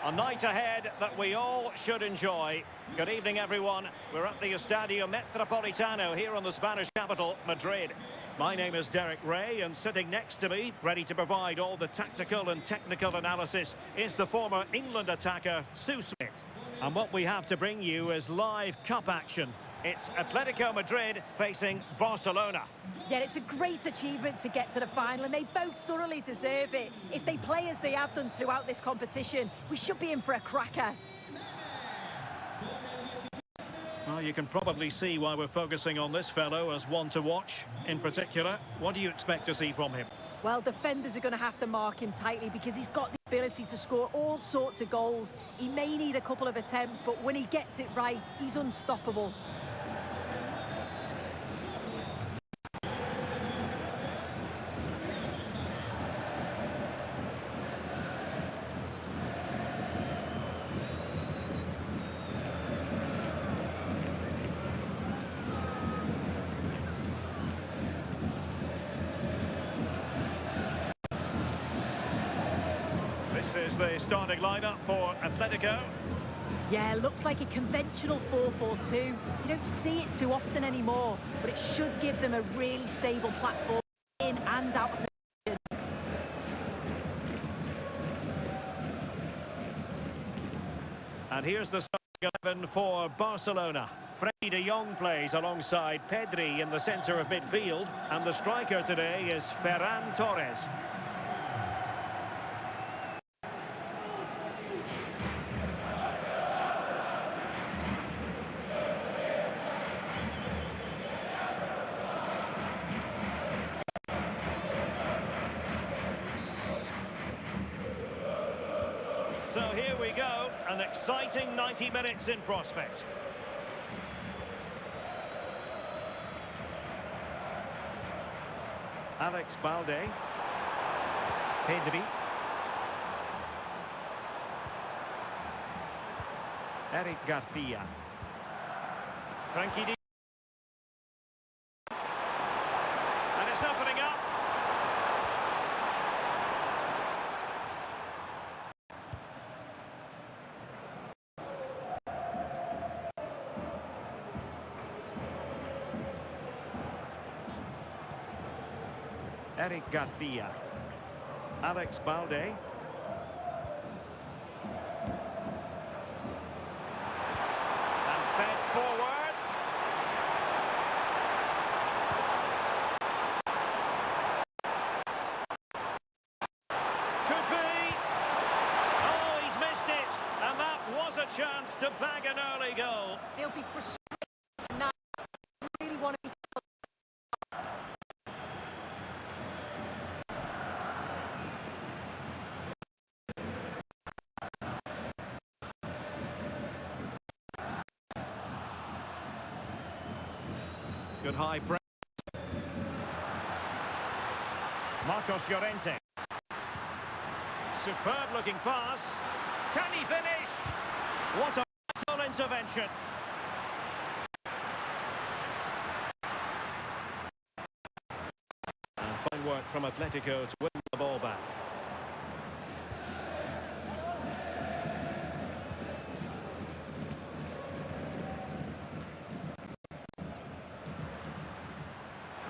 A night ahead that we all should enjoy. Good evening, everyone. We're at the Estadio Metropolitano here in the Spanish capital, Madrid. My name is Derek Ray, and sitting next to me, ready to provide all the tactical and technical analysis, is the former England attacker, Sue Smith. And what we have to bring you is live cup action. It's Atletico Madrid facing Barcelona. Yeah, it's a great achievement to get to the final, and they both thoroughly deserve it. If they play as they have done throughout this competition, we should be in for a cracker. Well, you can probably see why we're focusing on this fellow as one to watch. In particular, what do you expect to see from him? Well, defenders are going to have to mark him tightly because he's got the ability to score all sorts of goals. He may need a couple of attempts, but when he gets it right, he's unstoppable. This is the starting lineup for Atletico. Yeah, looks like a conventional 4-4-2. You don't see it too often anymore, but it should give them a really stable platform in and out of position. And here's the starting 11 for Barcelona. Frenkie de Jong plays alongside Pedri in the centre of midfield, and the striker today is Ferran Torres. So here we go, an exciting 90 minutes in prospect. Alex Balde. Pedri. Eric Garcia. Frenkie de Jong. And it's opening up. Eric Garcia. Alex Balde. And fed forwards. Could be. Oh, he's missed it. And that was a chance to bag an early goal. He'll be frustrated now. Really want to be. Good high press. Marcos Llorente. Superb looking pass. Can he finish? What a vital intervention. And fine work from Atletico to win the ball back.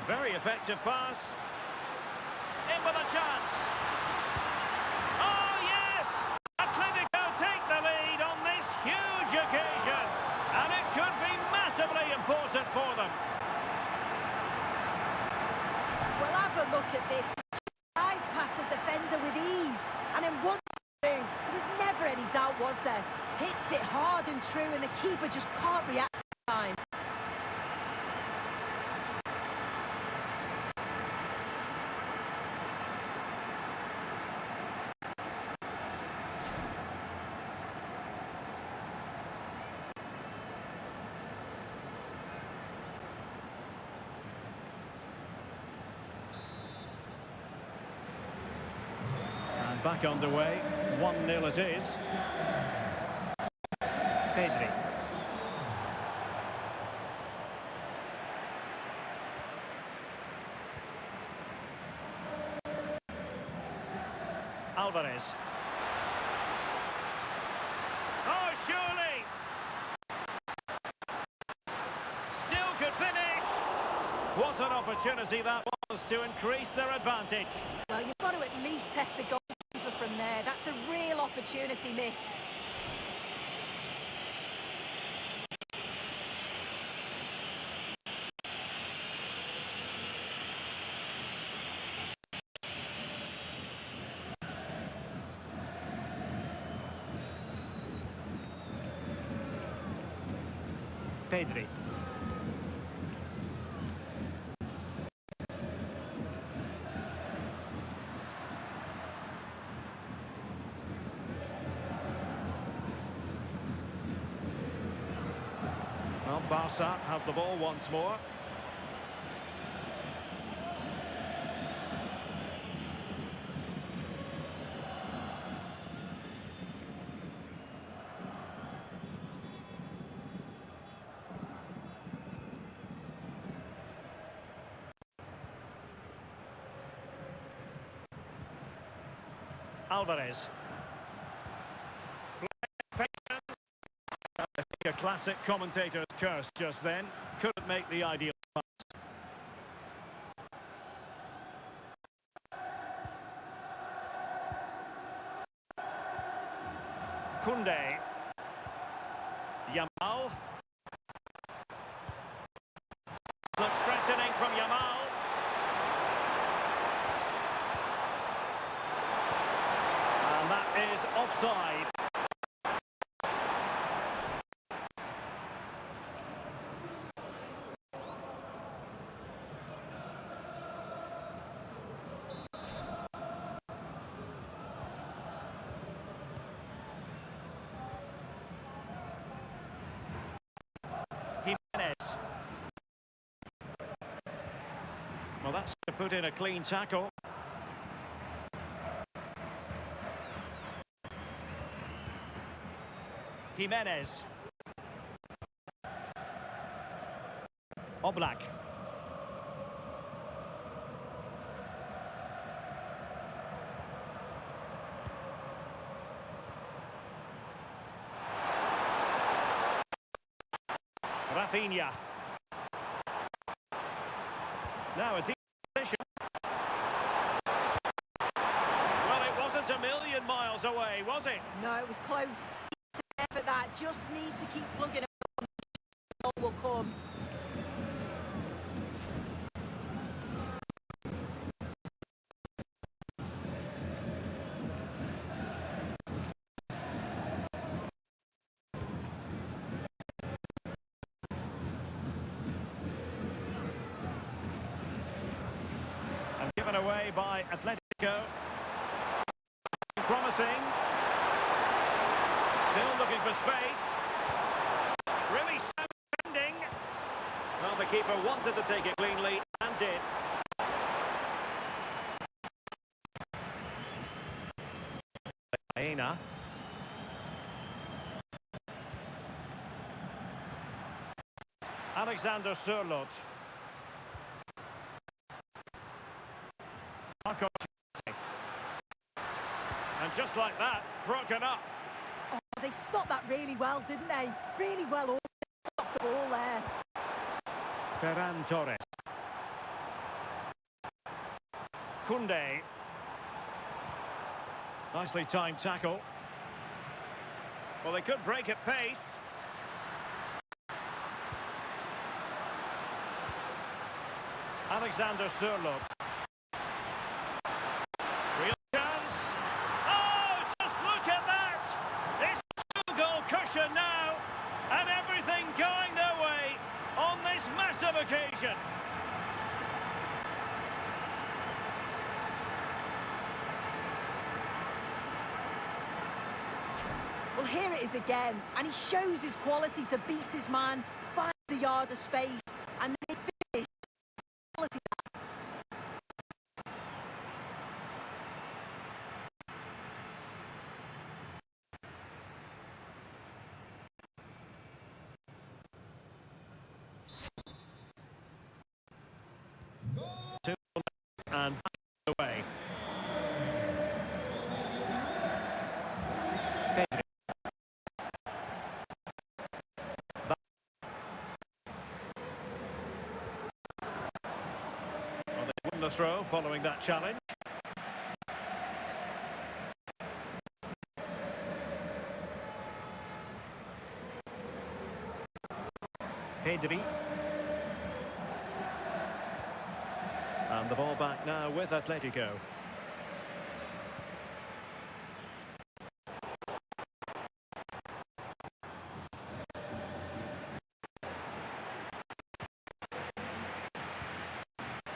Very effective pass. In with a chance. Oh, yes! Atletico take the lead on this huge occasion. And it could be massively important for them. Well, have a look at this. He rides past the defender with ease. And in 1-2, there was never any doubt, was there? Hits it hard and true, and the keeper just can't react to time. Back underway, 1-0 it is. Pedri. Alvarez. What an opportunity that was to increase their advantage. Well, you've got to at least test the goalkeeper from there. That's a real opportunity missed. Pedri. Well, Barca have the ball once more. Alvarez. I think a classic commentator's curse just then. Couldn't make the ideal pass. Koundé. Yamal. Look threatening from Yamal. And that is offside. Well, that's to put in a clean tackle. Jimenez. Oblak. Rafinha. Now a deep position. Well, it wasn't a million miles away, was it? No, it was close. Effort that. Just need to keep plugging it on. The goal will come. Given away by Atletico. Promising. Still looking for space. Really sounding. Well, the keeper wanted to take it cleanly and did. Aina. Alexander Sørloth. And just like that, broken up. Oh, they stopped that really well, didn't they? Really well off the ball there. Ferran Torres. Koundé. Nicely timed tackle. Well, they could break at pace. Alexander Sørloth. Real chance. Oh, just look at that! This two-goal cushion now, and everything going their way on this massive occasion. Well, here it is again, and he shows his quality to beat his man, finds a yard of space, and they finish. Quality. And away. the throw following that challenge. Pedri. And the ball back now with Atletico.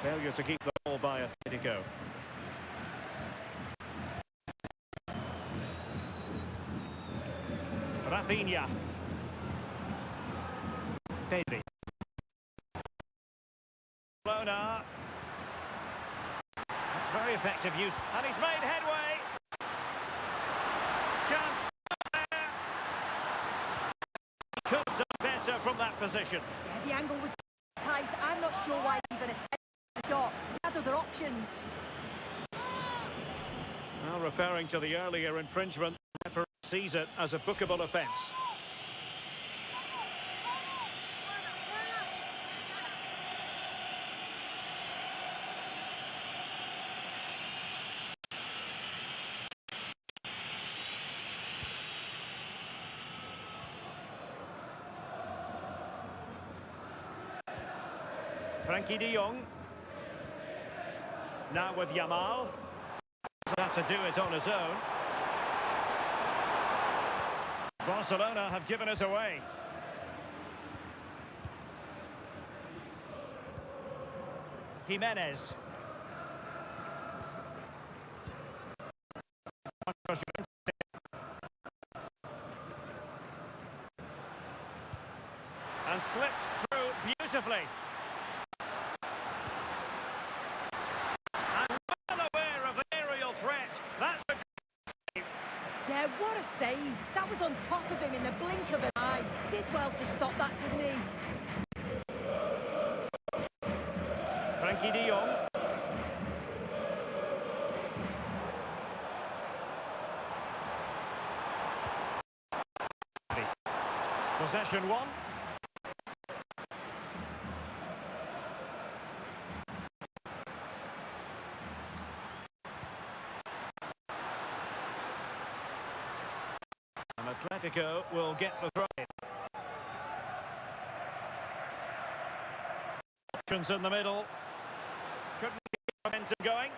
Failure to keep the ball by Atletico. Rafinha. Pedri. Barcelona. That's very effective use. And he's made headway. Chance there. Could have done better from that position. Yeah, the angle was tight. I'm not sure why he even attempted the shot. He had other options. Well, referring to the earlier infringement, the referee sees it as a bookable offence. Frankie de Jong. Now with Yamal. Doesn't have to do it on his own. Barcelona have given us away. Jimenez. And slipped through beautifully. And well aware of the aerial threat. That's a good save. Yeah, what a save. That was on top of him in the blink of an eye. Did well to stop that, didn't he? Frankie de Jong. Possession one. And Atletico will get the throw in. Options in the middle. Couldn't keep momentum going.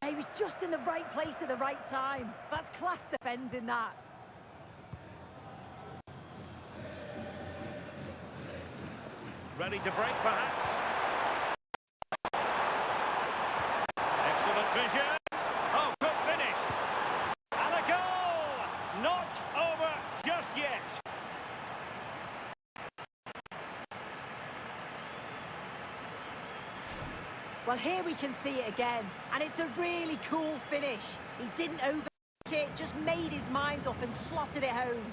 He was just in the right place at the right time. That's class defending that. Ready to break, perhaps. Excellent vision. Oh, good finish. And a goal! Not over just yet. Well, here we can see it again, and it's a really cool finish. He didn't overthink it, just made his mind up and slotted it home.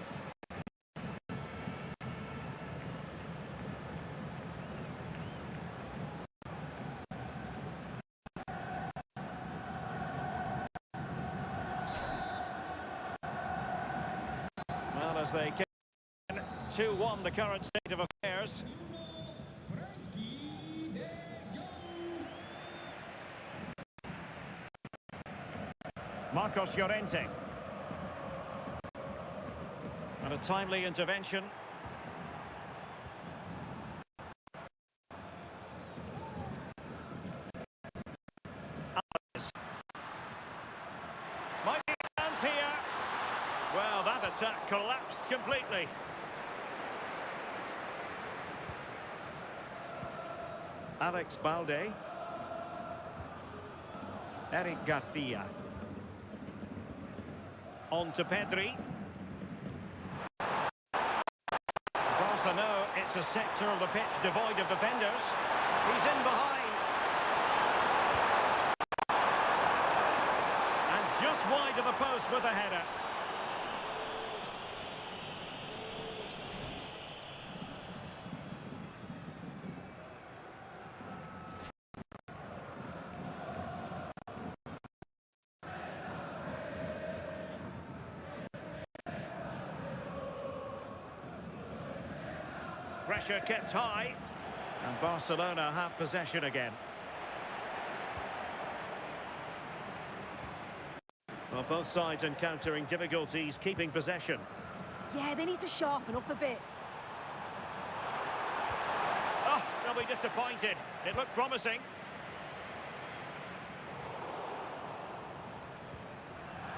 Well, as they kick in, 2-1 the current state of affairs. Marcos Llorente. And a timely intervention. Alvarez. Might be a chance here. Well, that attack collapsed completely. Alex Balde. Eric Garcia. On to Pedri. Barca know it's a sector of the pitch devoid of defenders. He's in behind. And just wide of the post with a header. Pressure kept high, and Barcelona have possession again. Well, both sides encountering difficulties keeping possession. Yeah, they need to sharpen up a bit. Oh, they'll be disappointed. It looked promising.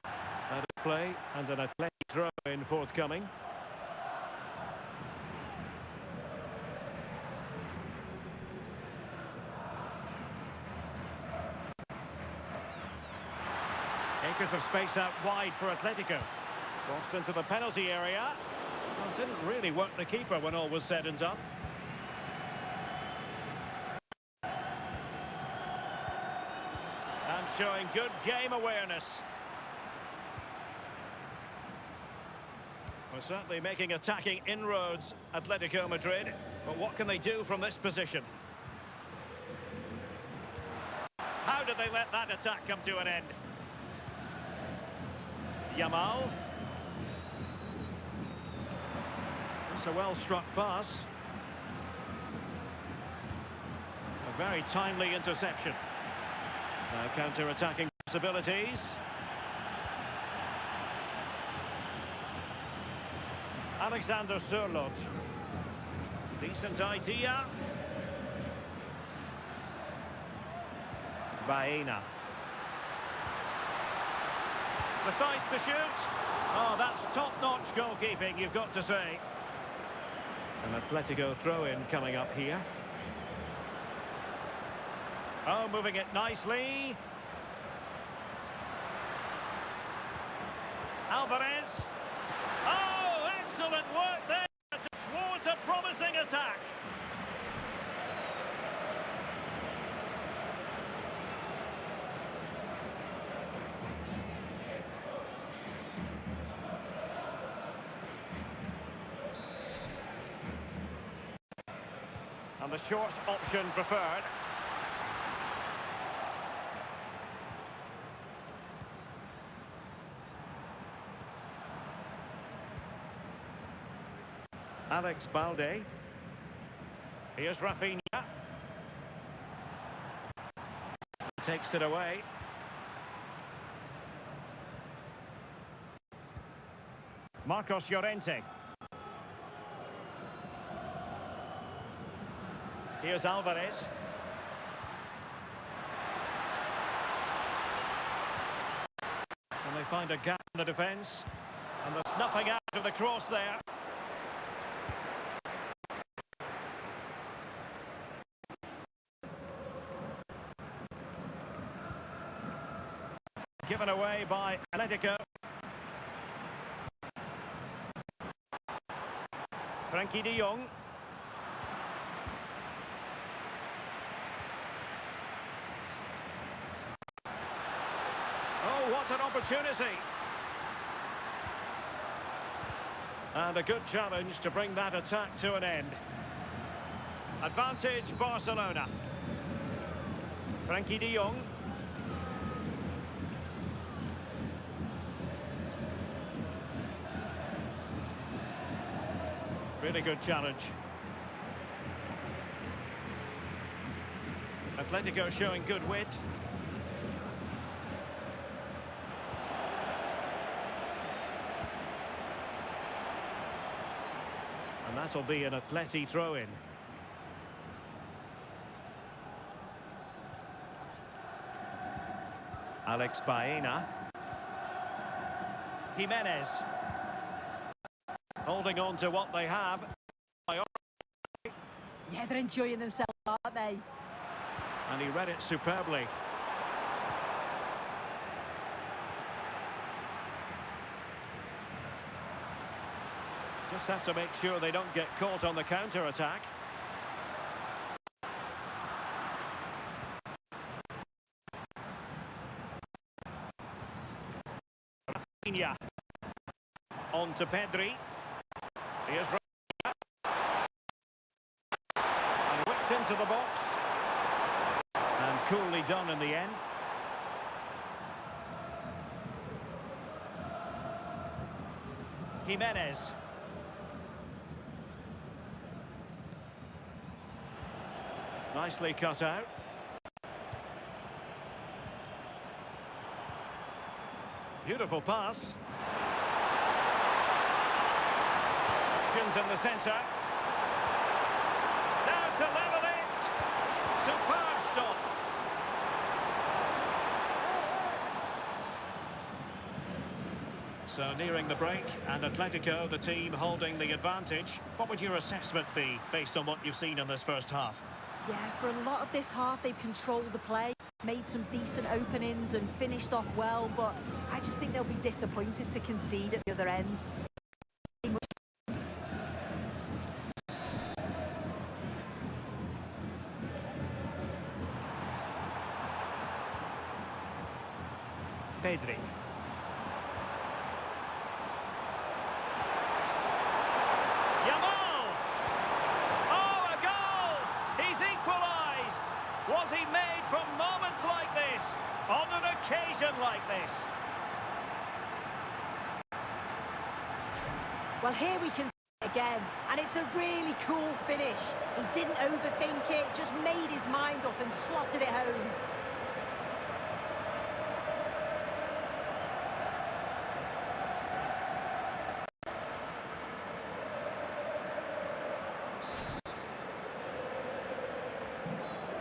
Out of play and an athletic throw in forthcoming. Acres of space out wide for Atletico. Crossed into the penalty area. Well, didn't really work the keeper when all was said and done. And showing good game awareness. We're certainly making attacking inroads, Atletico Madrid. But what can they do from this position? How did they let that attack come to an end? Yamal. It's a well-struck pass. A very timely interception. Now counter-attacking possibilities. Alexander Sørloth. Decent idea. Baena. Decides to shoot. Oh, that's top-notch goalkeeping, you've got to say. An Atletico throw-in coming up here. Oh, moving it nicely. Alvarez. Oh, excellent work there towards a promising attack. And the short option preferred. Alex Balde. Here's Rafinha. Takes it away. Marcos Llorente. Here's Alvarez. And they find a gap in the defence. And the snuffing out of the cross there. Given away by Atletico. Frankie de Jong. Oh, what an opportunity. And a good challenge to bring that attack to an end. Advantage Barcelona. Frankie de Jong. Really good challenge. Atletico showing good width. And that'll be an Atleti throw-in. Alex Baena. Jimenez. Holding on to what they have. Yeah, they're enjoying themselves, aren't they? And he read it superbly. Just have to make sure they don't get caught on the counter-attack. Rafinha. On to Pedri. Here's Rafinha. And whipped into the box. And coolly done in the end. Jimenez. Nicely cut out. Beautiful pass. Options in the centre. Now to level it. Superb stop. So nearing the break, and Atletico, the team holding the advantage. What would your assessment be based on what you've seen in this first half? Yeah, for a lot of this half, they've controlled the play, made some decent openings and finished off well, but I just think they'll be disappointed to concede at the other end. Pedri. Yamal! Oh, a goal! He's equalised! Was he made from moments like this? On an occasion like this? Well, here we can see it again, and it's a really cool finish. He didn't overthink it, just made his mind up and slotted it home.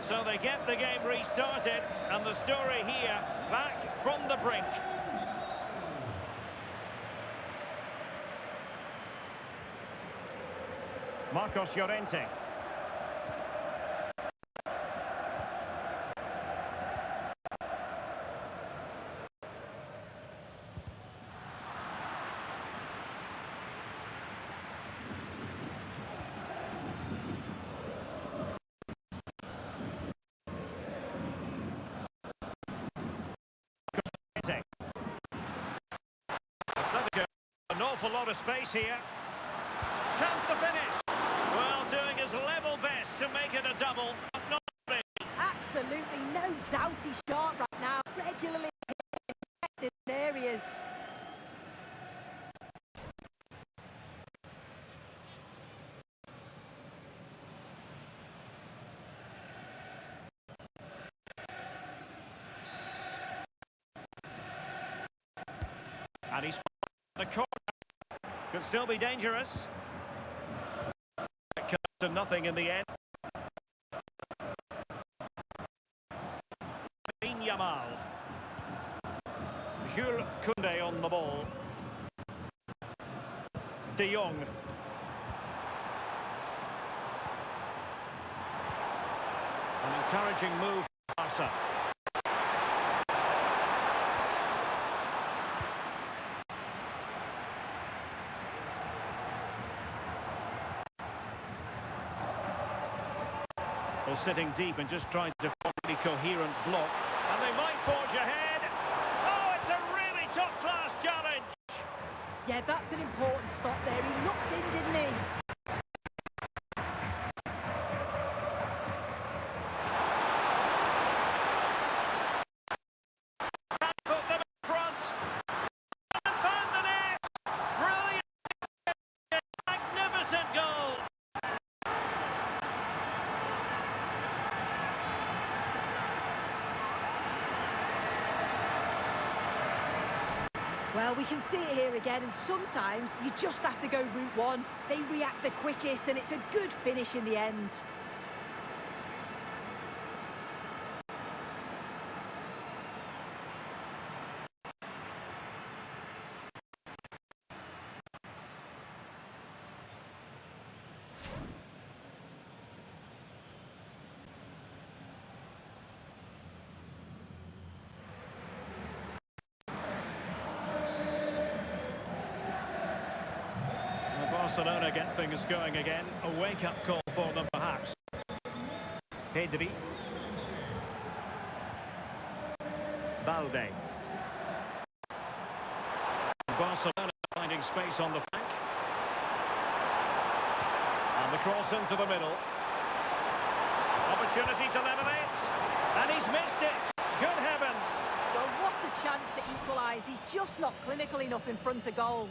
So they get the game restarted, and the story here, back from the brink. Marcos Llorente. Atletico, an awful lot of space here. Chance to finish. Well, doing his level best to make it a double, but not big. Absolutely no doubt he's sharp right now, regularly hitting in areas. And he's the corner. Could still be dangerous. It comes to nothing in the end. Yamal. Jules Koundé on the ball. De Jong. An encouraging move for Barca. Well, sitting deep and just trying to form a coherent block. And they might forge ahead. Oh, it's a really top-class challenge. Yeah, that's an important stop there. He looked in, didn't he? Put them in front. And found the net. Brilliant. Magnificent goal. Well, we can see it here again, and sometimes you just have to go route one. They react the quickest, and it's a good finish in the end. Barcelona get things going again. A wake-up call for them, perhaps. Pedri. Balde. Barcelona finding space on the flank. And the cross into the middle. Opportunity to level it. And he's missed it. Good heavens. Well, what a chance to equalise. He's just not clinical enough in front of goal.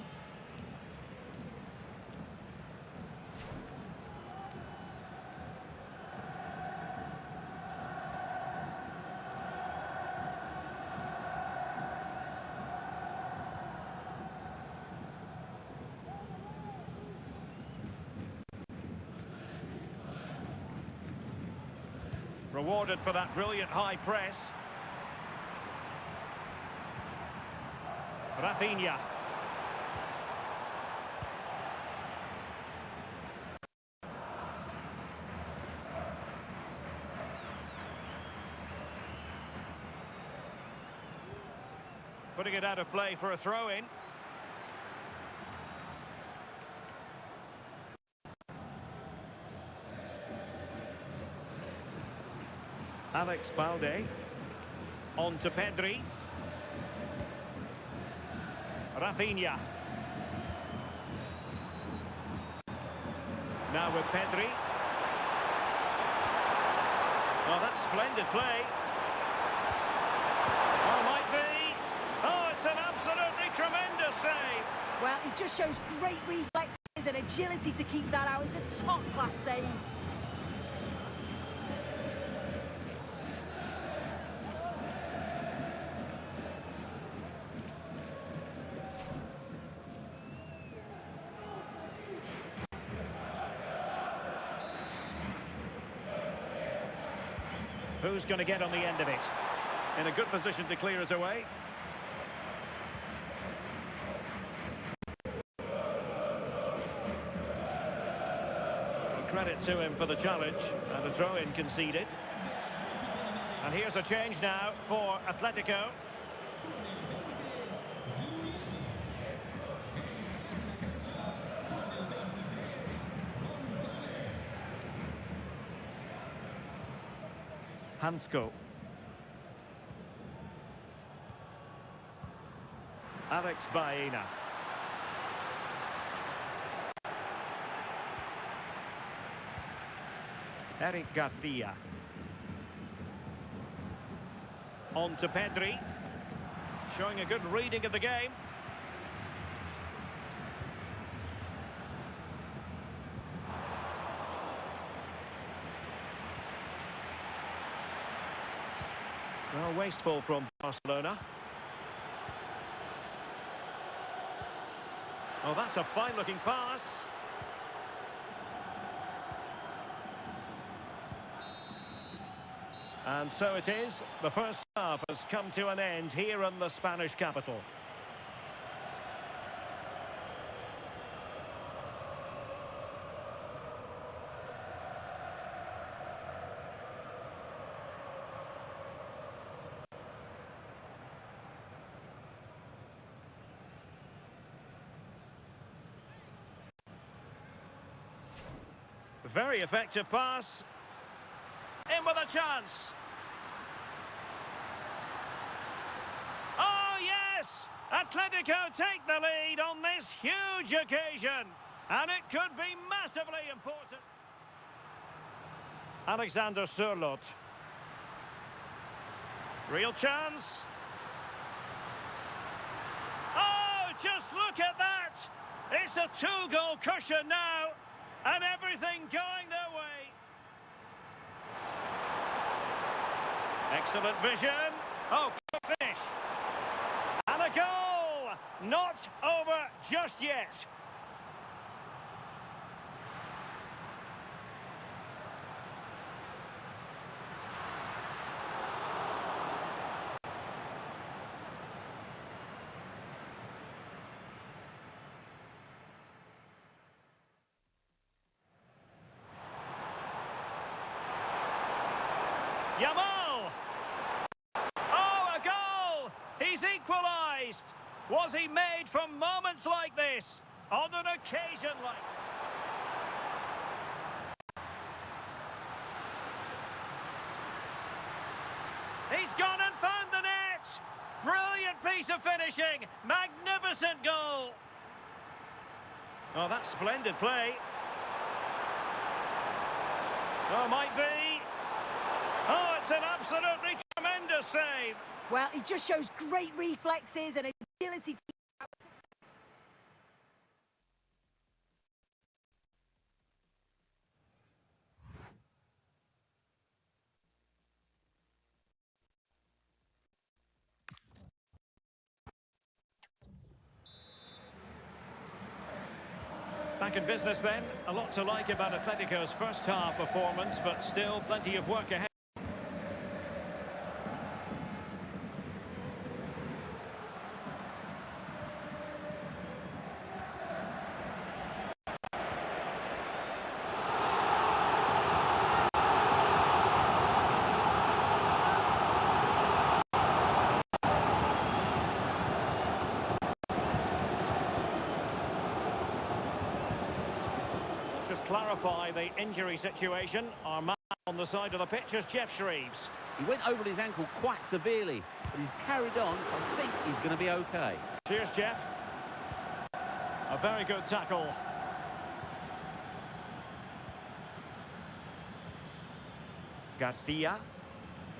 Rewarded for that brilliant high press. Rafinha. Putting it out of play for a throw-in. Alex Balde. On to Pedri. Rafinha. Now with Pedri. Well, that's splendid play. Well, might be. Oh, it's an absolutely tremendous save. Well, he just shows great reflexes and agility to keep that out. It's a top-class save. Who's going to get on the end of it? In a good position to clear it away. Credit to him for the challenge, and the throw-in conceded. And here's a change now for Atletico. Hansko. Alex Baena. Eric Garcia. On to Pedri. Showing a good reading of the game. Well, wasteful from Barcelona. Oh, that's a fine-looking pass. And so it is. The first half has come to an end here in the Spanish capital. Very effective pass. In with a chance. Oh, yes! Atletico take the lead on this huge occasion. And it could be massively important. Alexander Sørloth. Real chance. Oh, just look at that! It's a two-goal cushion now. And everything going their way. Excellent vision. Oh, good finish. And a goal. Not over just yet. Yamal! Oh, a goal! He's equalised! Was he made from moments like this? On an occasion like... He's gone and found the net! Brilliant piece of finishing! Magnificent goal! Oh, that's splendid play. Oh, might be. Oh, it's an absolutely tremendous save. Well, he just shows great reflexes and agility. Back in business then. A lot to like about Atletico's first half performance, but still plenty of work ahead. clarify the injury situation. Our man on the side of the pitch is Jeff Shreeves. He went over his ankle quite severely, but he's carried on, so I think he's going to be okay. Cheers, Jeff. A very good tackle. Garcia.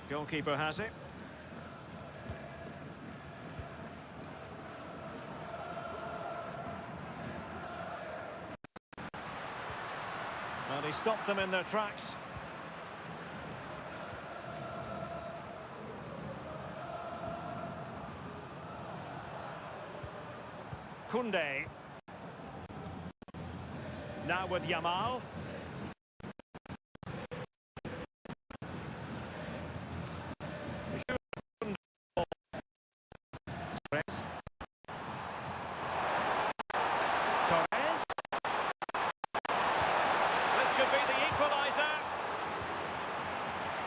Goalkeeper has it. Well, he stopped them in their tracks. Koundé. Now with Yamal. Torres. This could be the equaliser.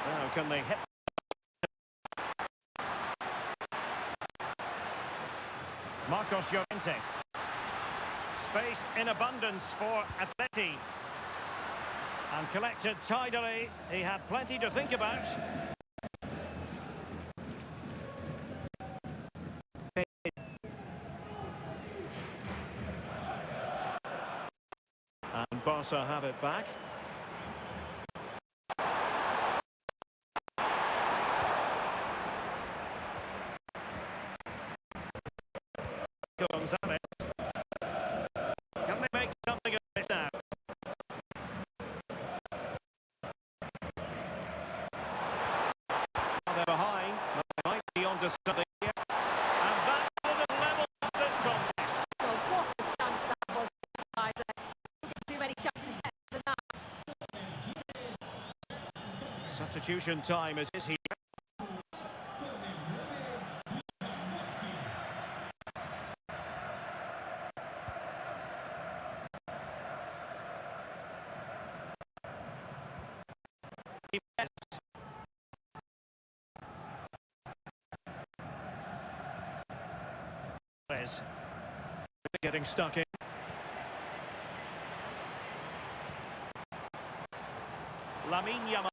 Now can they hit? Marcos Llorente. Space in abundance for Atleti. And collected tidily. He had plenty to think about. And Barca have it back. Gonzalez. Can they make something of this now? Now they're behind. They might be onto something here. And that would have leveled this contest. Well, what a chance that was, guys. Don't get too many chances better than that. Substitution time it is here. Getting stuck in. Lamine Yamal.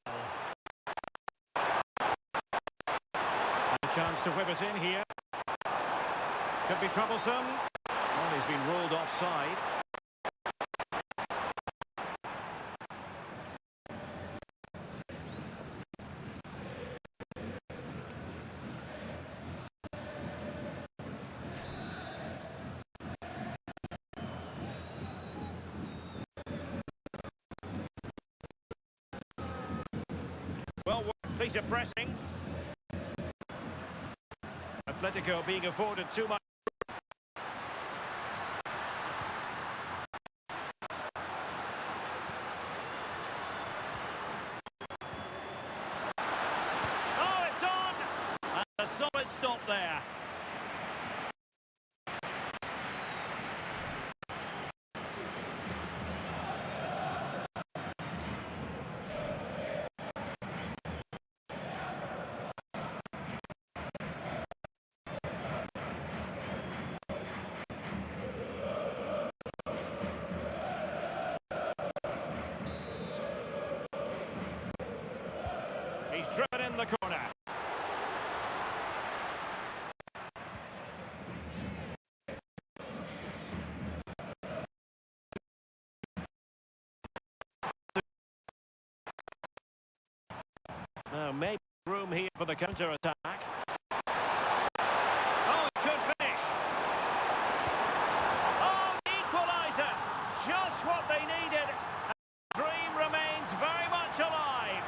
A chance to whip it in here. Could be troublesome. Well, he's been ruled offside. Well, piece of pressing. Atletico being afforded too much. Oh, it's on! And a solid stop there. He's driven in the corner. Now maybe room here for the counter-attack. Oh, good finish. Oh, the equaliser. Just what they needed. And the dream remains very much alive.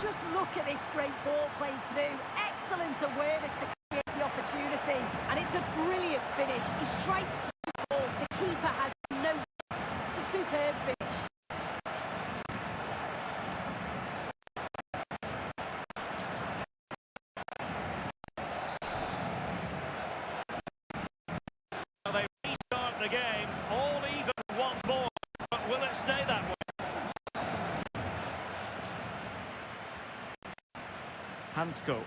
Just look at this great ball played through. Excellent awareness to create the opportunity. And it's a brilliant finish. He strikes the ball. The keeper has no chance. It's a superb finish. Well, they restart the game. All even once more. But will it stay that way? Hansko.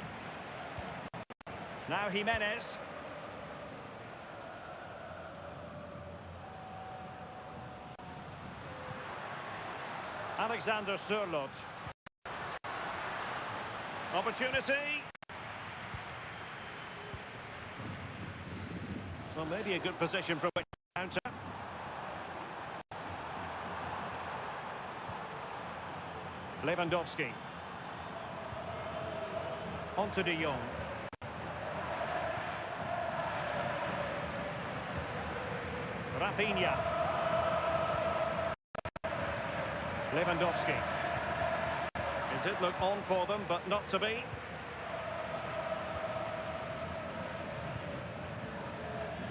Now Jimenez. Alexander Sørloth. Opportunity. Well, maybe a good position from which to counter. Lewandowski. On to De Jong. Rafinha. Lewandowski. It did look on for them, but not to be.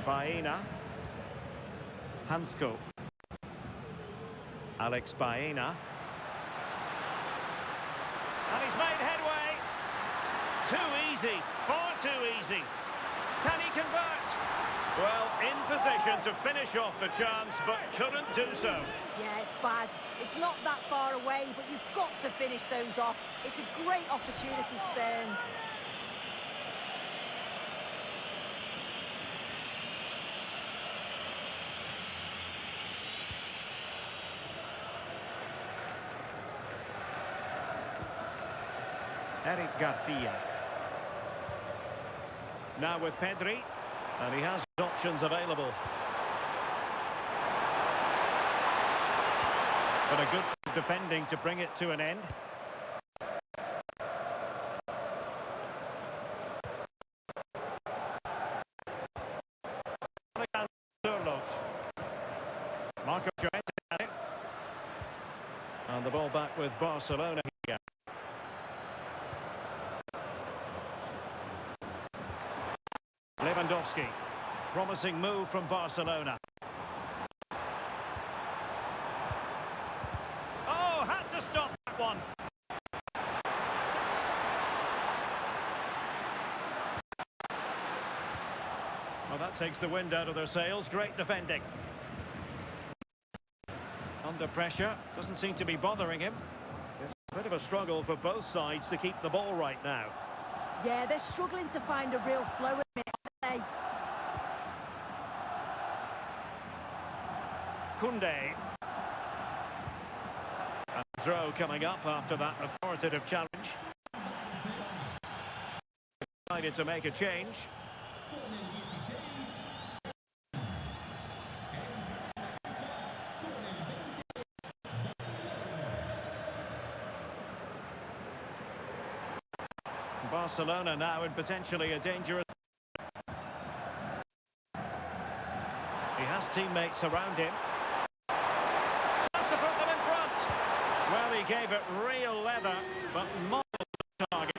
Baena. Hansko. Alex Baena. And he's made headway. Too easy, far too easy. Can he convert? Well, in position to finish off the chance, but couldn't do so. Yeah, it's bad. It's not that far away, but you've got to finish those off. It's a great opportunity spurned. Eric Garcia. Now with Pedri, and he has options available. But a good defending to bring it to an end. Alexander Sørloth. Marco Llorente. And the ball back with Barcelona here. Lewandowski. Promising move from Barcelona. Oh, had to stop that one. Well, that takes the wind out of their sails. Great defending. Under pressure. Doesn't seem to be bothering him. It's a bit of a struggle for both sides to keep the ball right now. Yeah, they're struggling to find a real flow in it, aren't they? Koundé. And throw coming up after that authoritative challenge. Decided to make a change. Barcelona now in potentially a dangerous... He has teammates around him. Chance to put them in front. Well, he gave it real leather, but miles the target.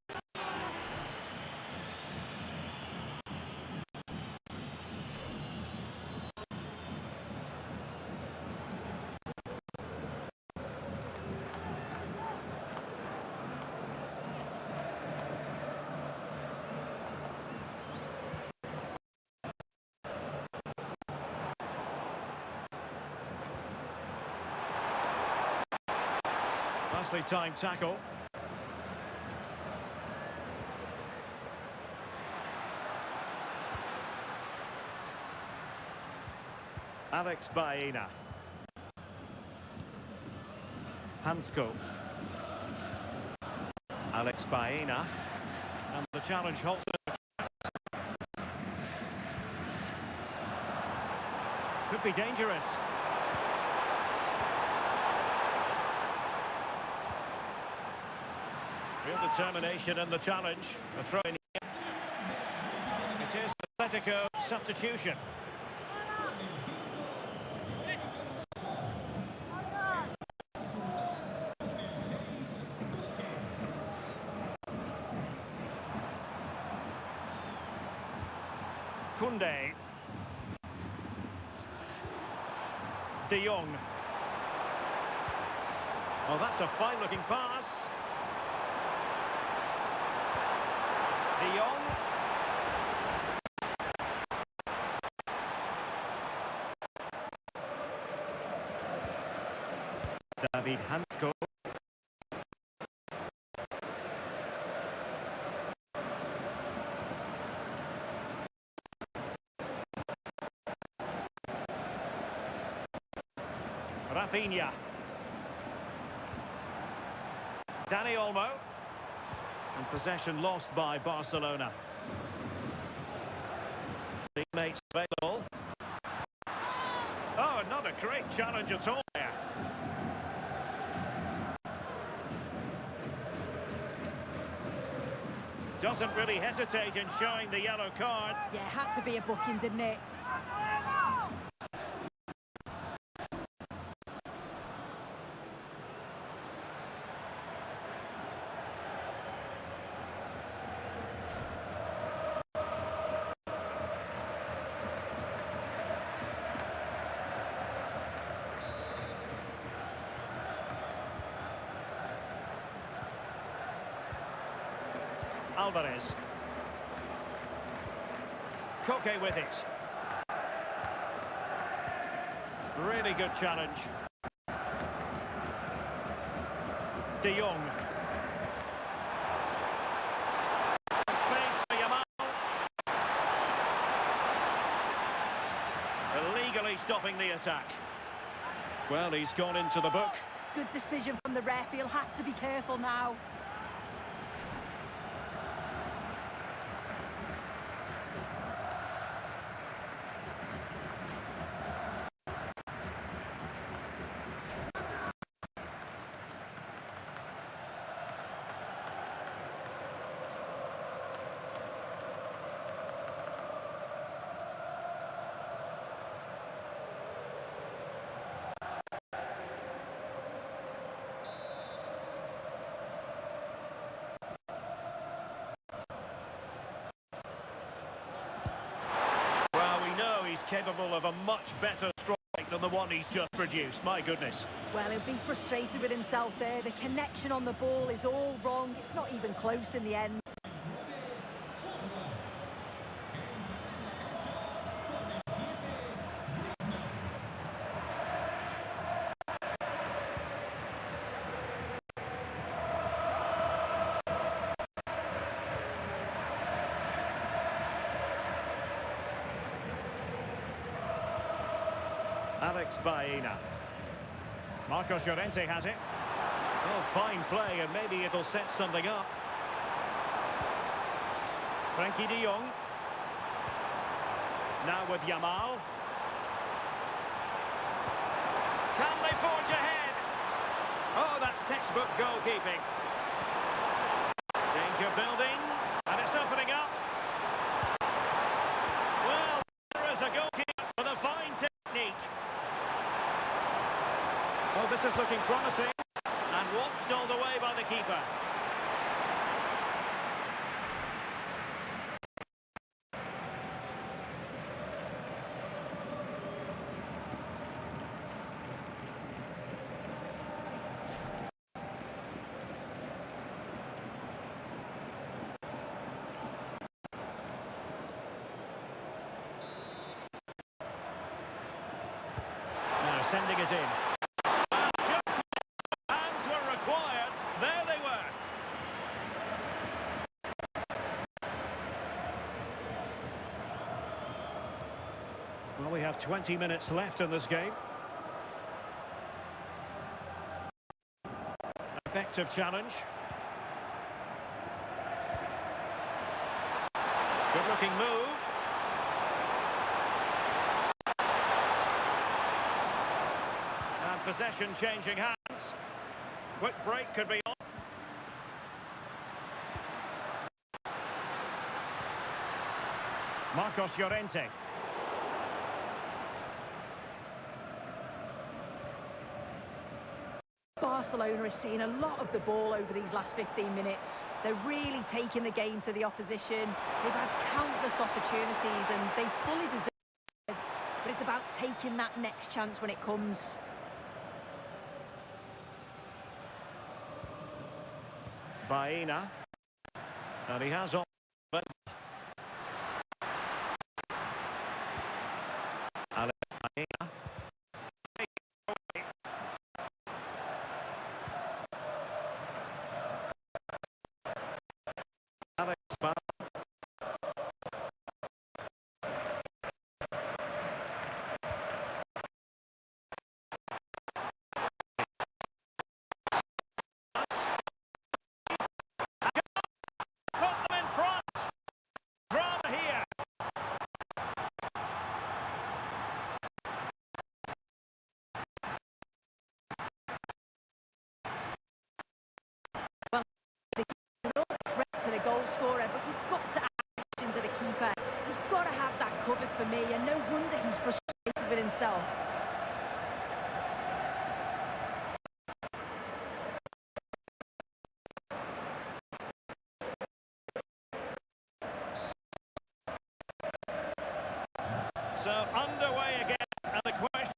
Nicely timed tackle. Alex Baena. Hansko. Alex Baena. And the challenge halts. Could be dangerous. Real determination in the challenge. A throw in. It is Atletico substitution. Koundé. De Jong. Oh, that's a fine-looking pass. De Jong. David Hansko. Rafinha. Dani Olmo. And possession lost by Barcelona. Teammates available. Oh, not a great challenge at all there. Doesn't really hesitate in showing the yellow card. Yeah, had to be a booking, didn't it? Alvarez. Koke with it. Really good challenge. De Jong. Space for Yamal. Illegally stopping the attack. Well, he's gone into the book. Good decision from the ref. He'll have to be careful now. He's capable of a much better strike than the one he's just produced. My goodness. Well, he'll be frustrated with himself there. The connection on the ball is all wrong. It's not even close in the end. Alex Baena. Marcos Llorente has it. Oh, fine play, and maybe it'll set something up. Frankie de Jong. Now with Yamal. Can they forge ahead? Oh, that's textbook goalkeeping. Danger building, and it's opening up. Well, there is a goalkeeper with a fine technique. Oh, this is looking promising, and watched all the way by the keeper. Now sending it in. Well, we have 20 minutes left in this game. Effective challenge. Good-looking move. And possession changing hands. Quick break could be on. Marcos Llorente. Barcelona is seeing a lot of the ball over these last 15 minutes. They're really taking the game to the opposition. They've had countless opportunities and they fully deserve it. But it's about taking that next chance when it comes. Baena. And he has on. Alex Baena. Alex Baena. himself. So underway again, and the question,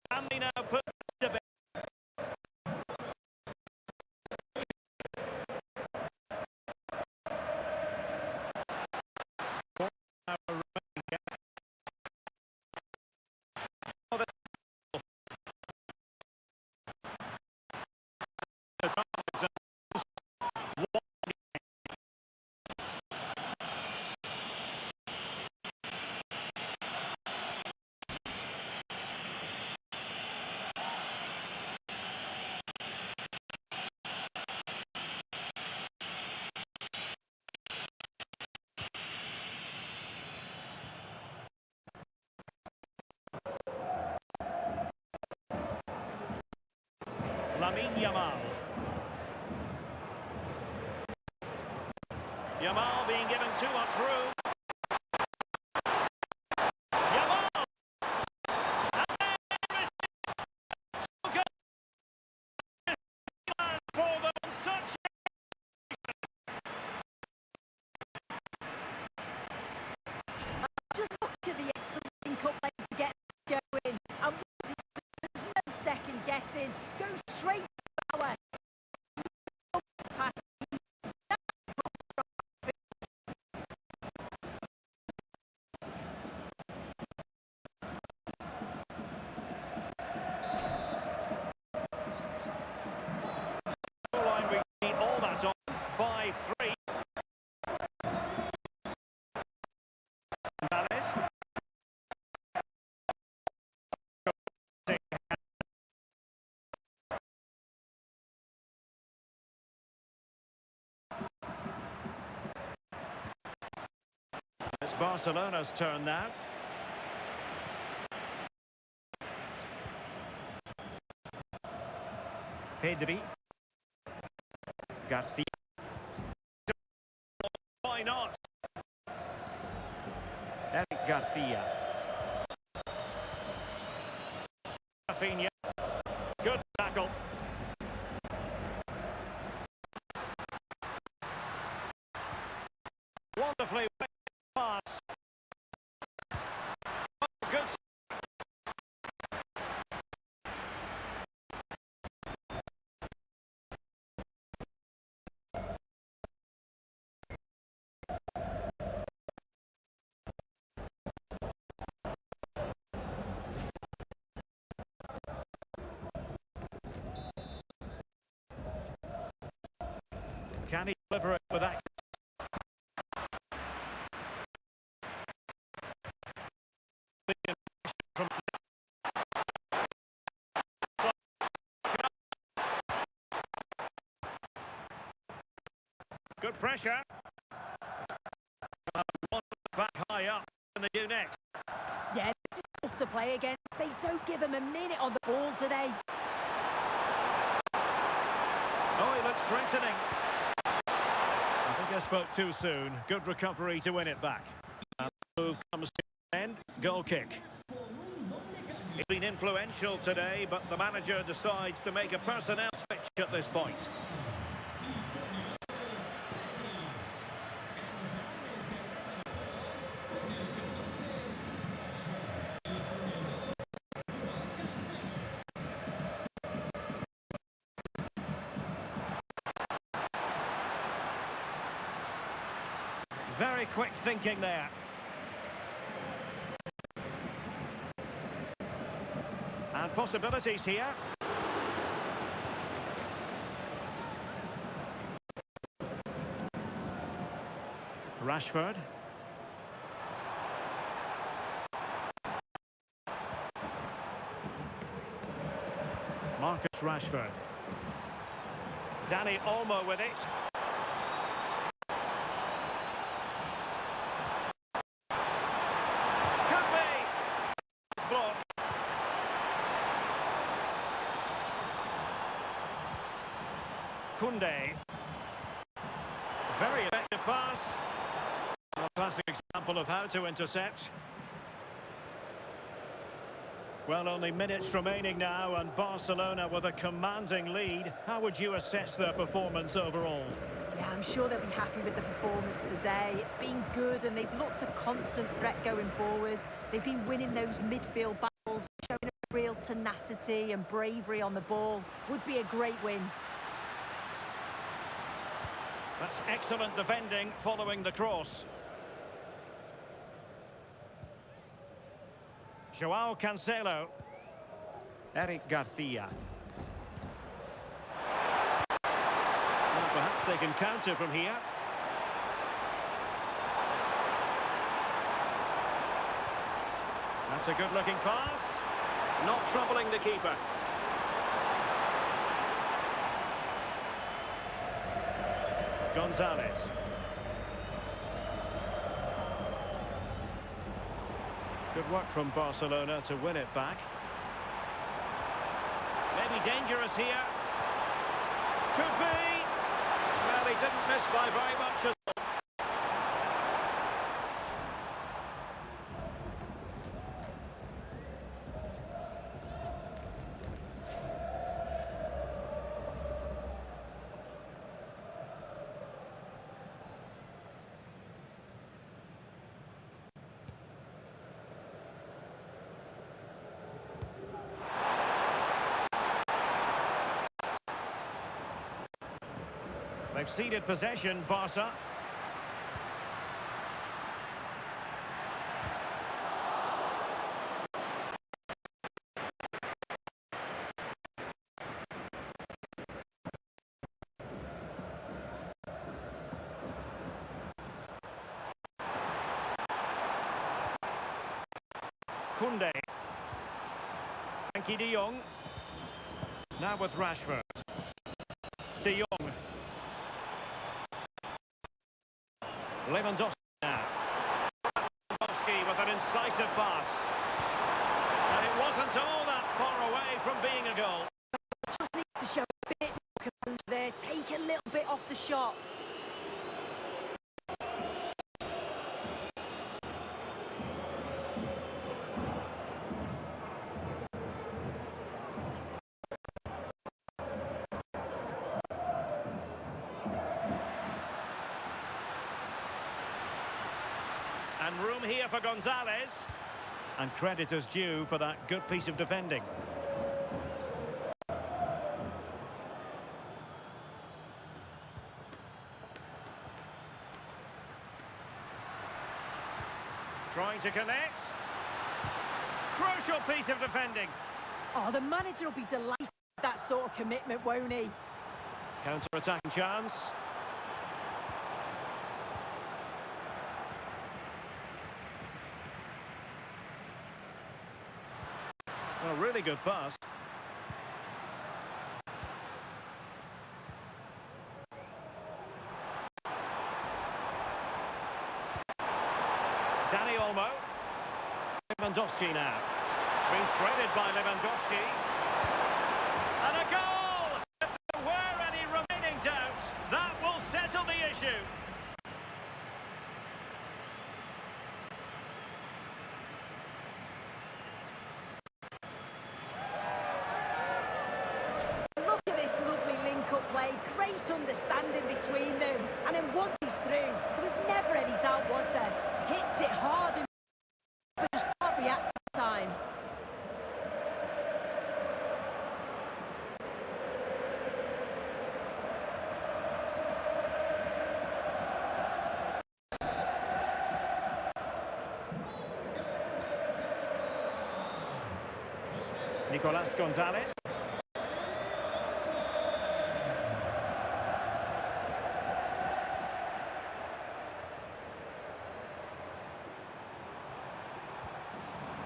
can they now put this to bed? Yamal. Yamal being given too much room. Yamal! For them, such Just look at the excellent link-up play to get going. And there's no second guessing. Go straight to power. line we see all that on 5-3. It's Barcelona's turn now. Pedri. Garcia. Why not? Eric Garcia. Rafinha. Good tackle. Wonderfully pass. Oh, good. Can he deliver it with that? Good pressure. One back high up, and they do next. Yeah, this is tough to play against. They don't give him a minute on the ball today. Oh, he looks threatening. I think I spoke too soon. Good recovery to win it back. And the move comes to an end. Goal kick. It's been influential today, but the manager decides to make a personnel switch at this point. Very quick thinking there. And possibilities here. Rashford. Marcus Rashford. Dani Olmo with it. Kunde. Very effective pass. A classic example of how to intercept. Well, only minutes remaining now, and Barcelona with a commanding lead. How would you assess their performance overall? Yeah, I'm sure they'll be happy with the performance today. It's been good and they've looked a constant threat going forward. They've been winning those midfield battles, showing a real tenacity and bravery on the ball. Would be a great win. That's excellent defending following the cross. Joao Cancelo. Eric Garcia. Well, perhaps they can counter from here. That's a good-looking pass. Not troubling the keeper. Gonzalez. Good work from Barcelona to win it back. Maybe dangerous here. Could be. Well, he didn't miss by very much as well. They've ceded possession, Barca. Koundé. Frenkie de Jong. Now with Rashford. De Jong. Lewandowski now. Lewandowski with an incisive pass. And it wasn't all that far away from being a goal. Just need to show a bit more command there, take a little bit off the shot. And room here for Gonzalez. And credit is due for that good piece of defending. Trying to connect. Crucial piece of defending. Oh, the manager will be delighted with that sort of commitment, won't he? Counter-attacking chance. A really good pass. Dani Olmo. Lewandowski now. It's been threaded by Lewandowski. And a goal! If there were any remaining doubts, that will settle the issue. Play, great understanding between them, and then once he's through, there was never any doubt, was there? Hits it hard and but just can't react in time. Nicolas Gonzalez.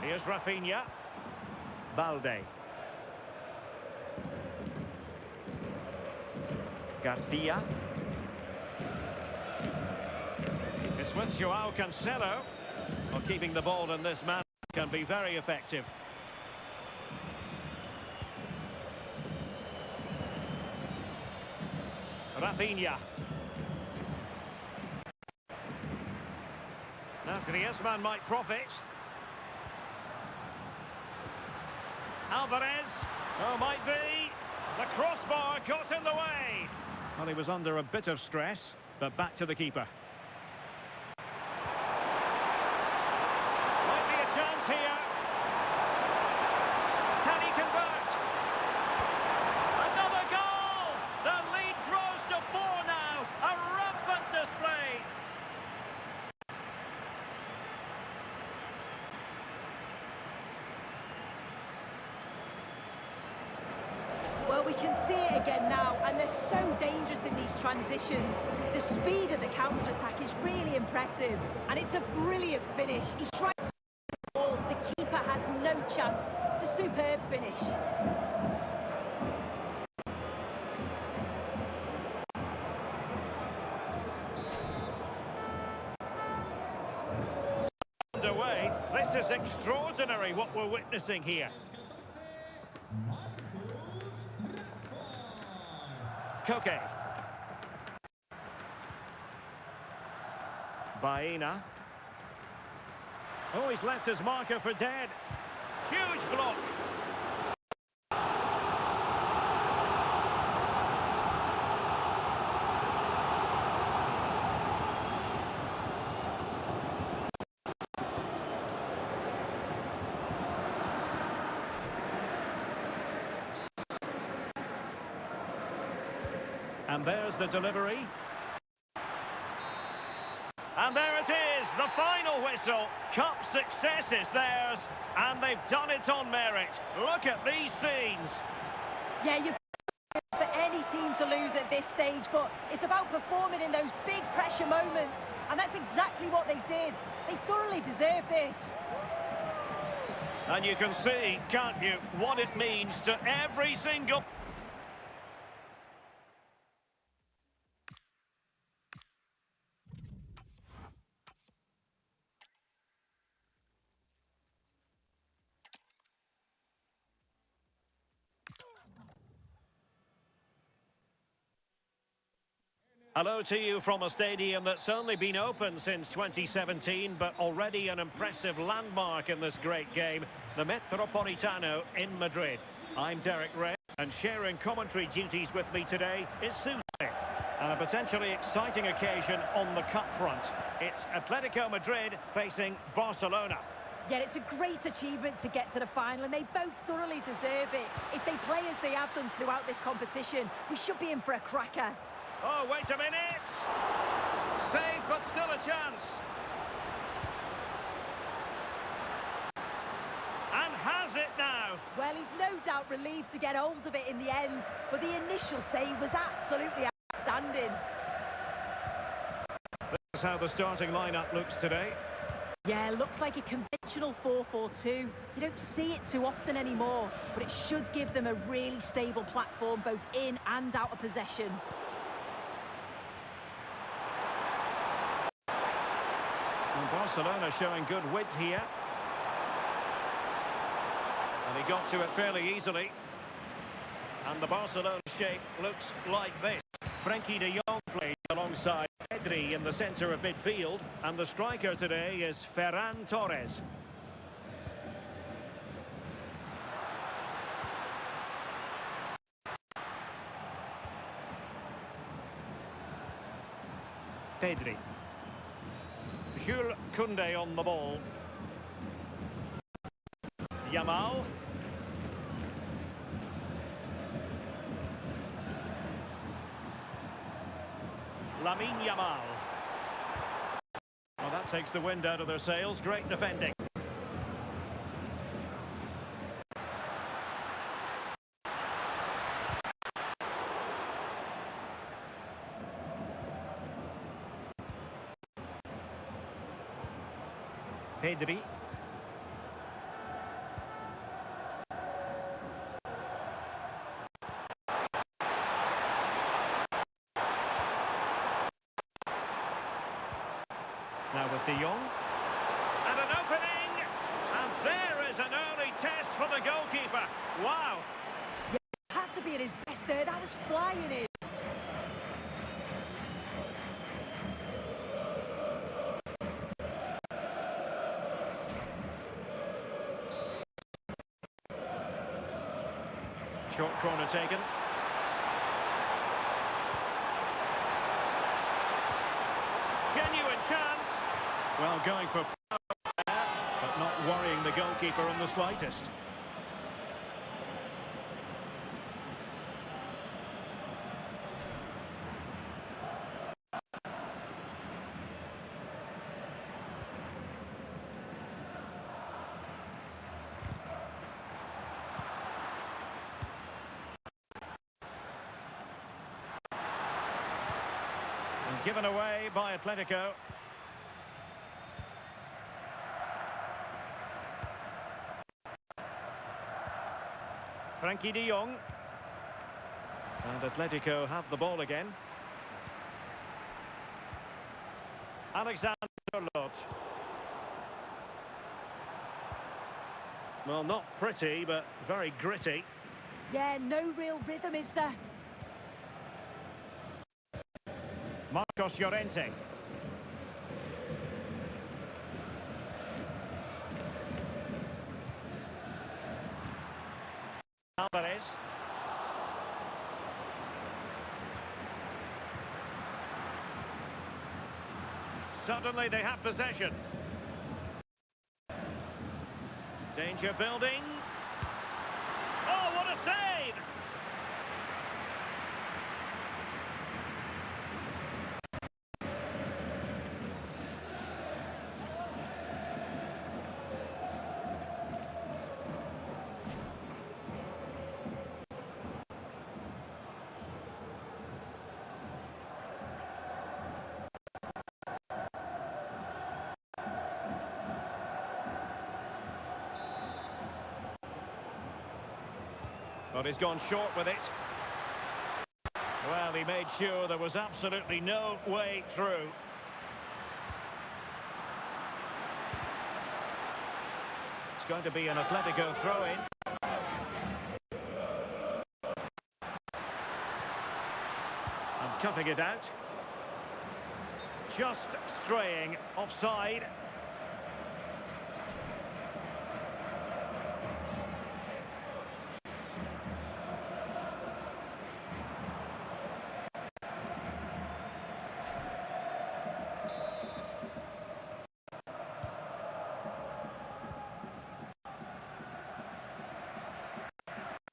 Here's Rafinha. Balde. Garcia. It's with Joao Cancelo. Well, keeping the ball in this manner can be very effective. Rafinha. Now Griezmann might profit. Alvarez. Oh, might be. The crossbar got in the way. Well, he was under a bit of stress, but back to the keeper. Might be a chance here. Can he convert? Another goal! The lead grows to 4 now. A rampant display. Well, we can see it again now, and they're so dangerous in these transitions. The speed of the counter-attack is really impressive, and it's a brilliant finish. He strikes the ball, the keeper has no chance. It's a superb finish. Away. This is extraordinary what we're witnessing here. Koke. Baena. Oh, he's left his marker for dead. Huge block. And there's the delivery. And there it is, the final whistle. Cup success is theirs, and they've done it on merit. Look at these scenes. Yeah, you've for any team to lose at this stage, but it's about performing in those big pressure moments, and that's exactly what they did. They thoroughly deserve this. And you can see, can't you, what it means to every single... Hello to you from a stadium that's only been open since 2017, but already an impressive landmark in this great game, the Metropolitano in Madrid. I'm Derek Ray, and sharing commentary duties with me today is Sue Smith. And a potentially exciting occasion on the cup front. It's Atletico Madrid facing Barcelona. Yeah, it's a great achievement to get to the final, and they both thoroughly deserve it. If they play as they have done throughout this competition, we should be in for a cracker. Oh, wait a minute! Save, but still a chance. And has it now. Well, he's no doubt relieved to get hold of it in the end, but the initial save was absolutely outstanding. That's how the starting lineup looks today. Yeah, looks like a conventional 4-4-2. You don't see it too often anymore, but it should give them a really stable platform both in and out of possession. And Barcelona showing good width here. And he got to it fairly easily. And the Barcelona shape looks like this. Frenkie de Jong plays alongside Pedri in the centre of midfield. And the striker today is Ferran Torres. Pedri. Jules Koundé on the ball. Yamal. Lamine Yamal. Well, that takes the wind out of their sails. Great defending. Pedri. Now with De Jong. And an opening! And there is an early test for the goalkeeper. Wow! Yeah, had to be at his best there. That was flying in. Short corner taken. Genuine chance. Well, going for power there, but not worrying the goalkeeper in the slightest. And given away by Atletico. Frankie de Jong. And Atletico have the ball again. Alexander Sørloth. Well, not pretty, but very gritty. Yeah, no real rhythm, is there? Marcos Llorente. Alvarez. Suddenly they have possession. Danger building. Oh, what a save! But he's gone short with it. Well, he made sure there was absolutely no way through. It's going to be an Atletico throw-in. And cutting it out. Just straying offside.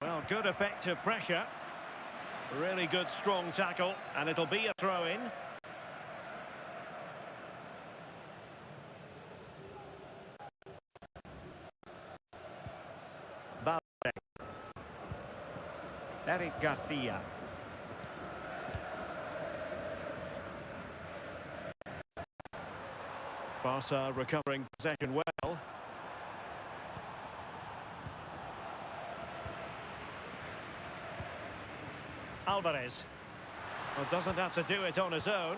Well, good effective pressure. Really good strong tackle, and it'll be a throw-in. Eric Garcia. Barca recovering possession well. Alvarez. Well, doesn't have to do it on his own.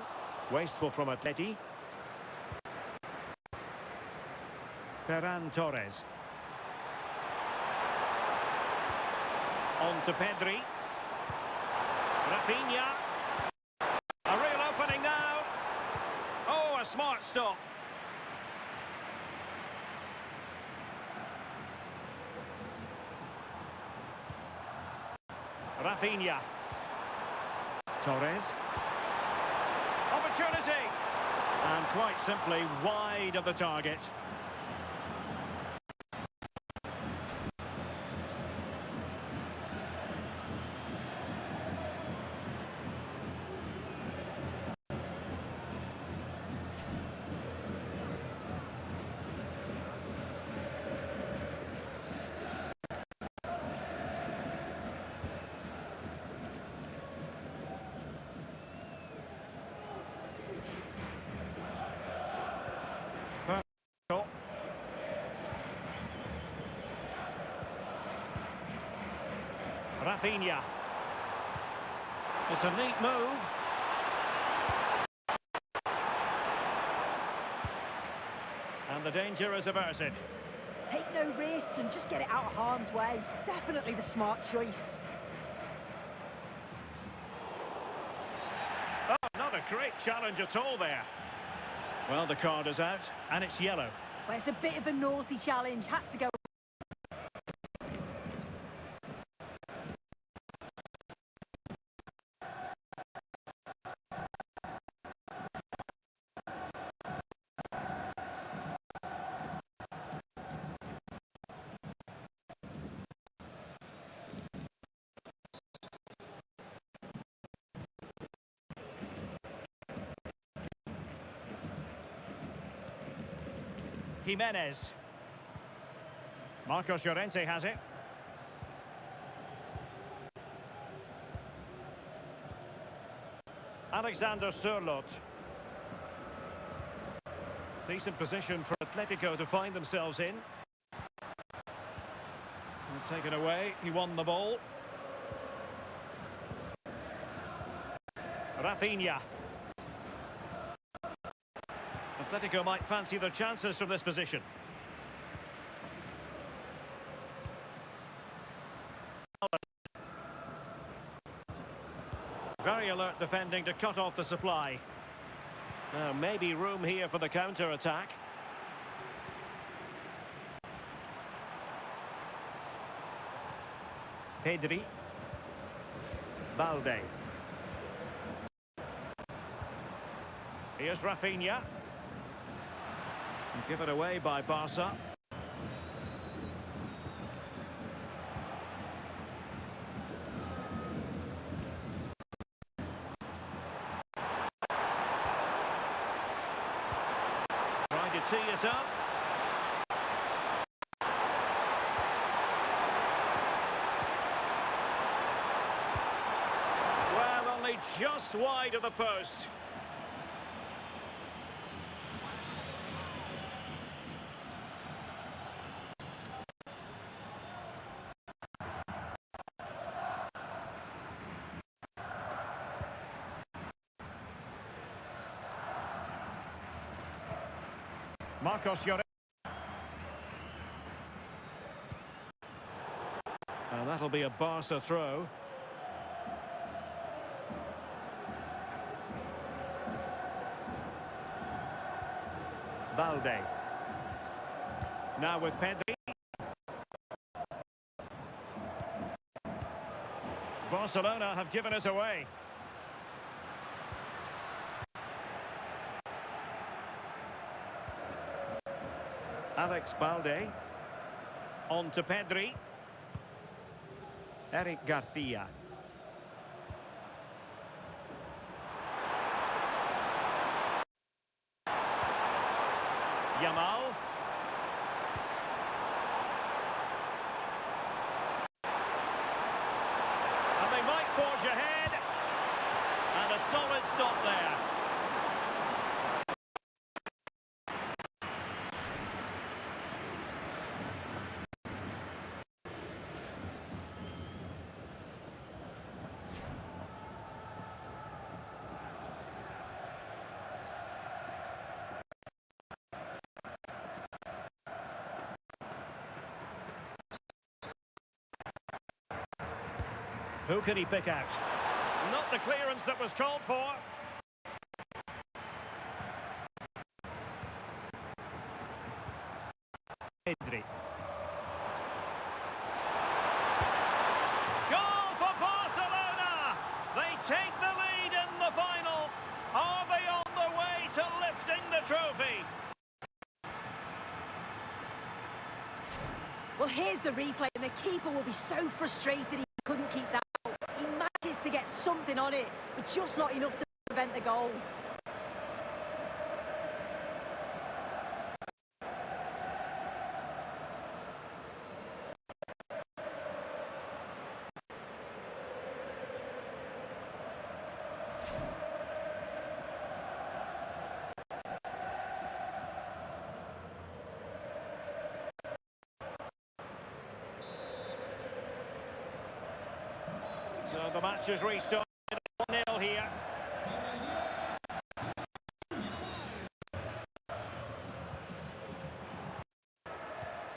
Wasteful from Atleti. Ferran Torres. On to Pedri. Rafinha. A real opening now. Oh, a smart stop. Rafinha. Torres. Opportunity. And quite simply wide of the target. Rafinha. It's a neat move. And the danger is averted. Take no risk and just get it out of harm's way. Definitely the smart choice. Oh, not a great challenge at all there. Well, the card is out, and it's yellow. Well, it's a bit of a naughty challenge. Had to go. Jimenez. Marcos Llorente has it. Alexander Sørloth. Decent position for Atletico to find themselves in. And taken away, he won the ball. Rafinha. Atletico might fancy their chances from this position. Very alert defending to cut off the supply. Now, maybe room here for the counter-attack. Pedri. Balde. Here's Rafinha. Given away by Barca. Trying to tee it up. Well, only just wide of the post. Marcos Llorente. And that'll be a Barca throw. Balde. Now with Pedri. Barcelona have given us away. Alex Balde. On to Pedri. Eric Garcia. Yamal. And they might forge ahead. And a solid stop there. Who can he pick out? Not the clearance that was called for. Pedri. Goal for Barcelona! They take the lead in the final. Are they on the way to lifting the trophy? Well, here's the replay, and the keeper will be so frustrated he couldn't keep that. He manages to get something on it, but just not enough to prevent the goal. So the match is restarted, 1-0 here.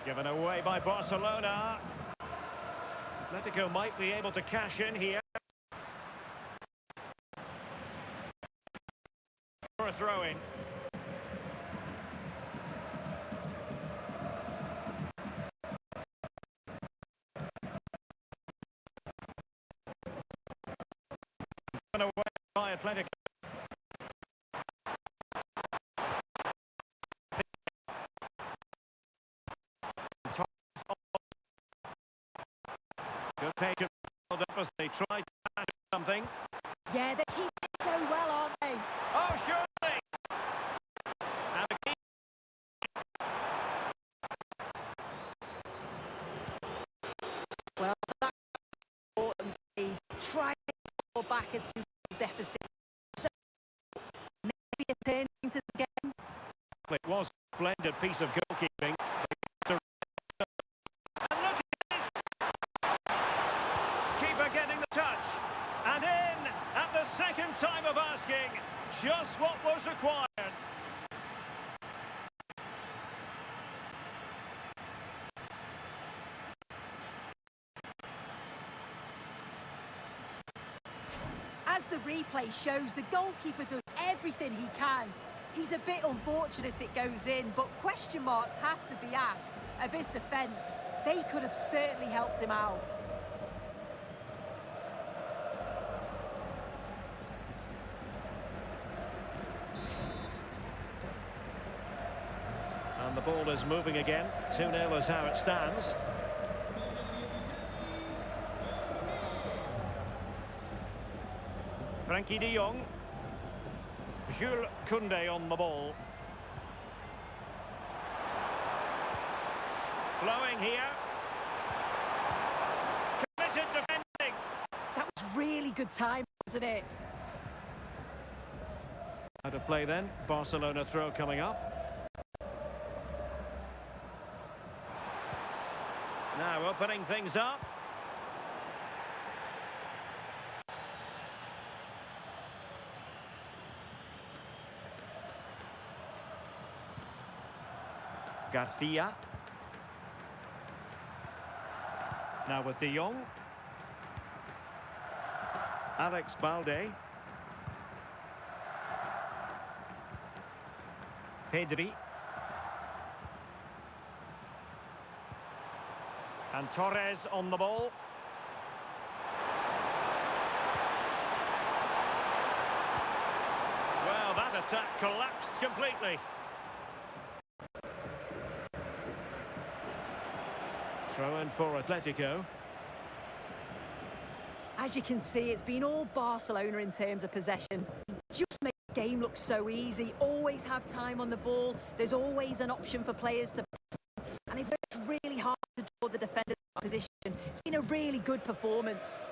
Given away by Barcelona. Atletico might be able to cash in here. For a throw-in. Away by Atletico. Good patient build up as they try to do something. Yeah, they keep it so well, aren't they? Oh, surely! And the keeper back a 2 deficit. So maybe a turn into the game. It was a splendid piece of goalkeeping. And look at this! Keeper getting the touch. And in at the second time of asking. Just what was required. As the replay shows, the goalkeeper does everything he can. He's a bit unfortunate it goes in, but question marks have to be asked of his defence. They could have certainly helped him out. And the ball is moving again. 2-0 is how it stands. Frankie de Jong. Jules Koundé on the ball. Flowing here. Committed defending. That was really good time, wasn't it? Out of play then. Barcelona throw coming up. Now opening things up. Garcia. Now with De Jong. Alex Balde. Pedri. And Torres on the ball. Well, that attack collapsed completely. Throw in for Atletico. As you can see, it's been all Barcelona in terms of possession. Just make the game look so easy. Always have time on the ball. There's always an option for players to pass. And they've worked really hard to draw the defender's position. It's been a really good performance.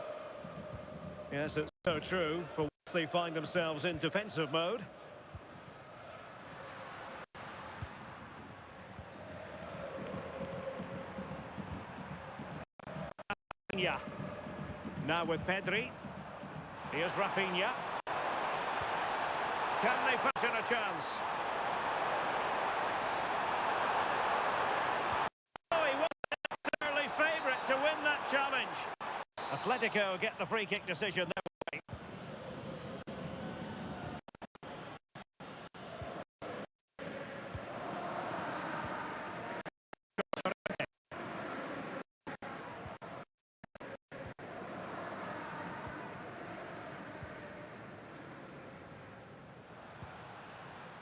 Yes, it's so true. For once they find themselves in defensive mode. Now with Pedri. Here's Rafinha. Can they fashion a chance? Oh, he wasn't necessarily favourite to win that challenge. Atletico get the free kick decision their way.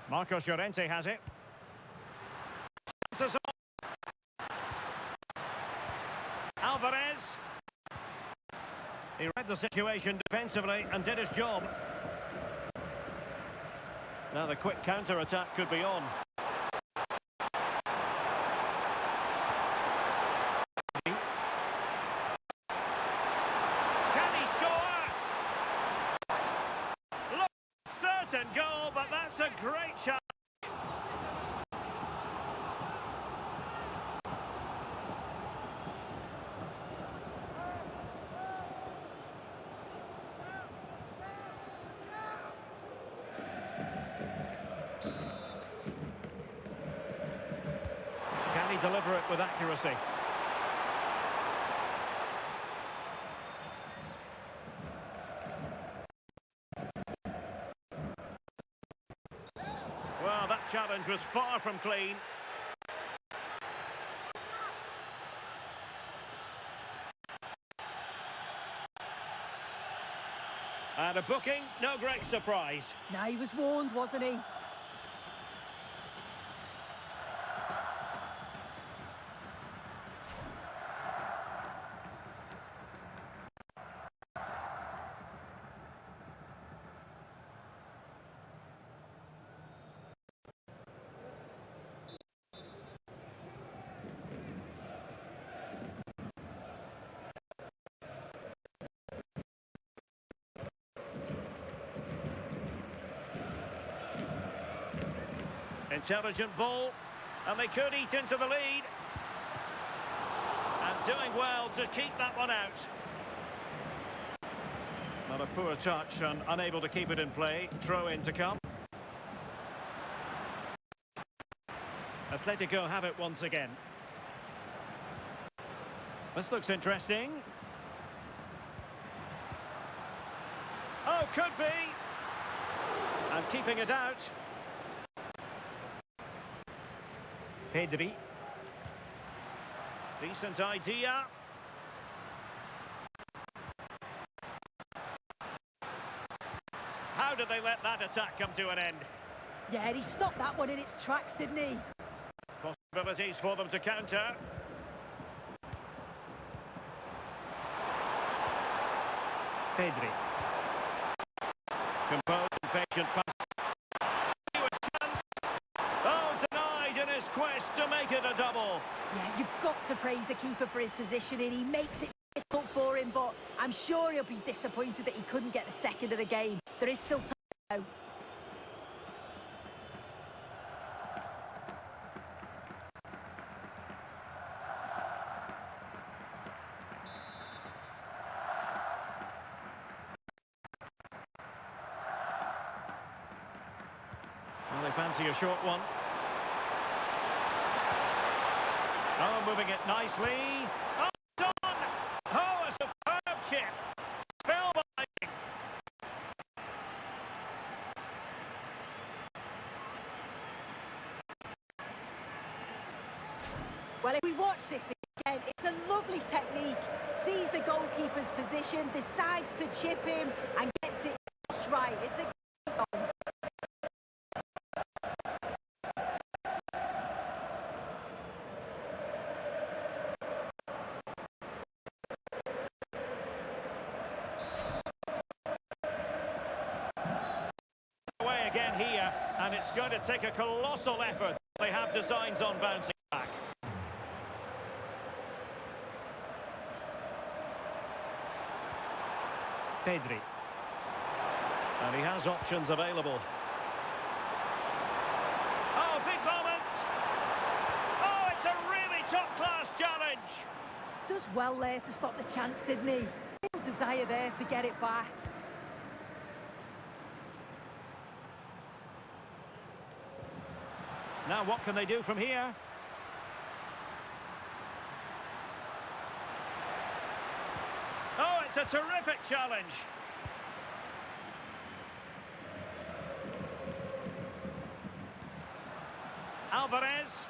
Marcos Llorente has it. Alvarez. He read the situation defensively and did his job. Now the quick counter-attack could be on. Can he score? Look, certain goal, but that's a great chance. Can he deliver it with accuracy? Well, that challenge was far from clean. And a booking, no great surprise. Now, he was warned, wasn't he? Intelligent ball, and they could eat into the lead. And doing well to keep that one out. Not a poor touch and unable to keep it in play. Throw in to come. Atletico have it once again. This looks interesting. Oh, could be. And keeping it out. Pedri. Decent idea. How did they let that attack come to an end? Yeah, he stopped that one in its tracks, didn't he? Possibilities for them to counter. Pedri. Composed and patient pass. Oh, denied in his quest to make it a double. Yeah, you've got to praise the keeper for his positioning. He makes it difficult for him, but I'm sure he'll be disappointed that he couldn't get the second of the game. There is still time to go. Well, they fancy a short one. Oh, moving it nicely. Oh, done! Oh, a superb chip. Spellbinding. Well, if we watch this again, it's a lovely technique. Sees the goalkeeper's position, decides to chip him, and gets it just right. It's a goal. Away again here, and it's going to take a colossal effort. They have designs on bouncing back. Pedri. And he has options available. Oh, big moment! Oh, it's a really top-class challenge! Does well there to stop the chance, didn't he? Real desire there to get it back. Now what can they do from here? Oh, it's a terrific challenge. Alvarez.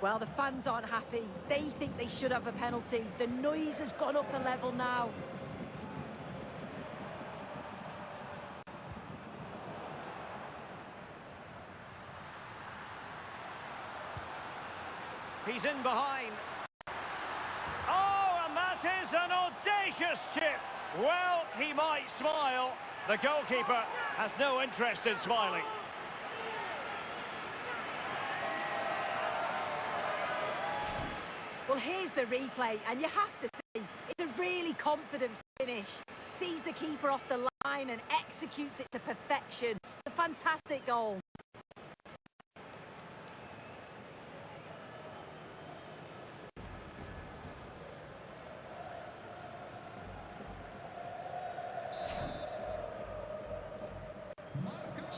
Well, the fans aren't happy. They think they should have a penalty. The noise has gone up a level now. He's in behind. Oh, and that is an audacious chip. Well, he might smile. The goalkeeper has no interest in smiling. Well, here's the replay, and you have to say, it's a really confident finish. Sees the keeper off the line and executes it to perfection. A fantastic goal.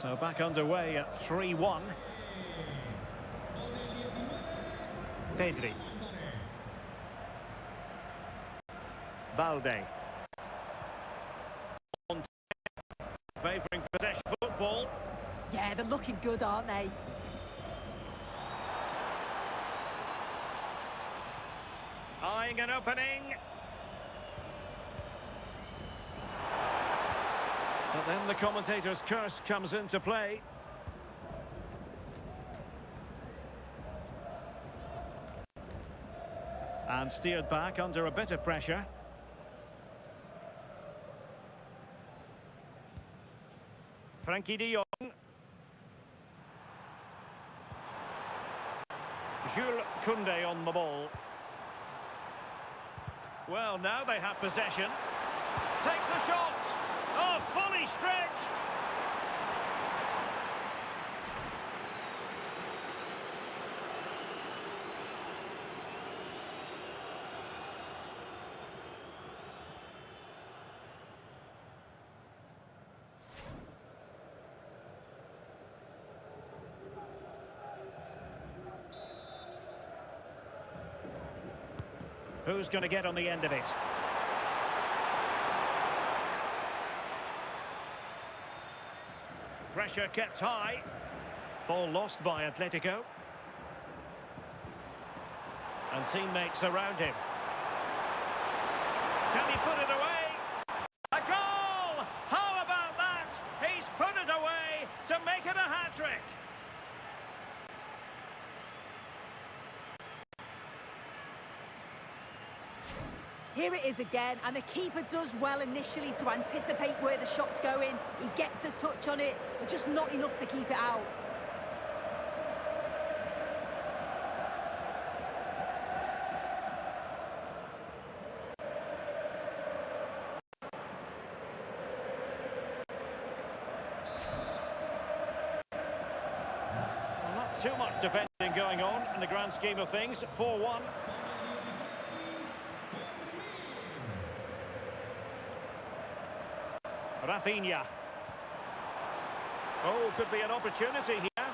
So back underway at 3-1. Pedri. Balde. Favouring possession football. Yeah, they're looking good, aren't they? Eyeing an opening. But then the commentator's curse comes into play. And steered back under a bit of pressure. Frankie de Jong. Jules Koundé on the ball. Well, now they have possession. Takes the shot. Oh, fully stretched. Who's going to get on the end of it? Pressure kept high. Ball lost by Atletico. And teammates around him. Can he put it away? A goal! How about that? He's put it away to make it a hat-trick. Here it is again, and the keeper does well initially to anticipate where the shot's going. He gets a touch on it, but just not enough to keep it out. Well, not too much defending going on in the grand scheme of things. 4-1. Rafinha. Oh, could be an opportunity here.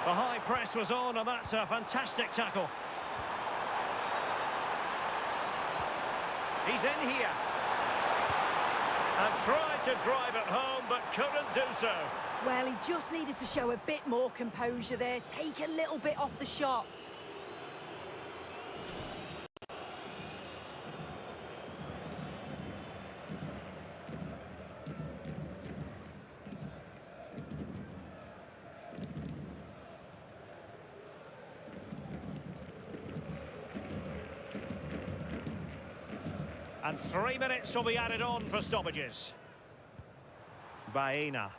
The high press was on, and that's a fantastic tackle. He's in here. And tried to drive it home, but couldn't do so. Well, he just needed to show a bit more composure there, take a little bit off the shot. And 3 minutes will be added on for stoppages. Baena.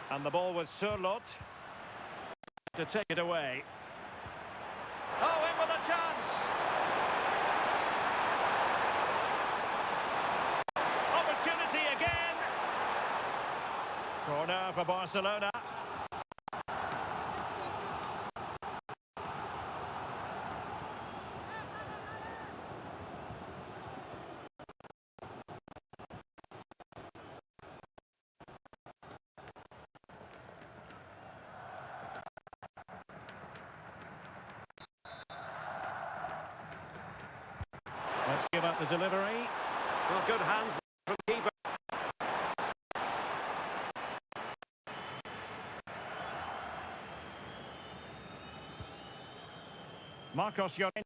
And the ball with Surlot to take it away. Oh, in with a chance! Opportunity again! Corner for Barcelona. Let's give up the delivery. Well, good hands from the keeper. Marcos Llorente.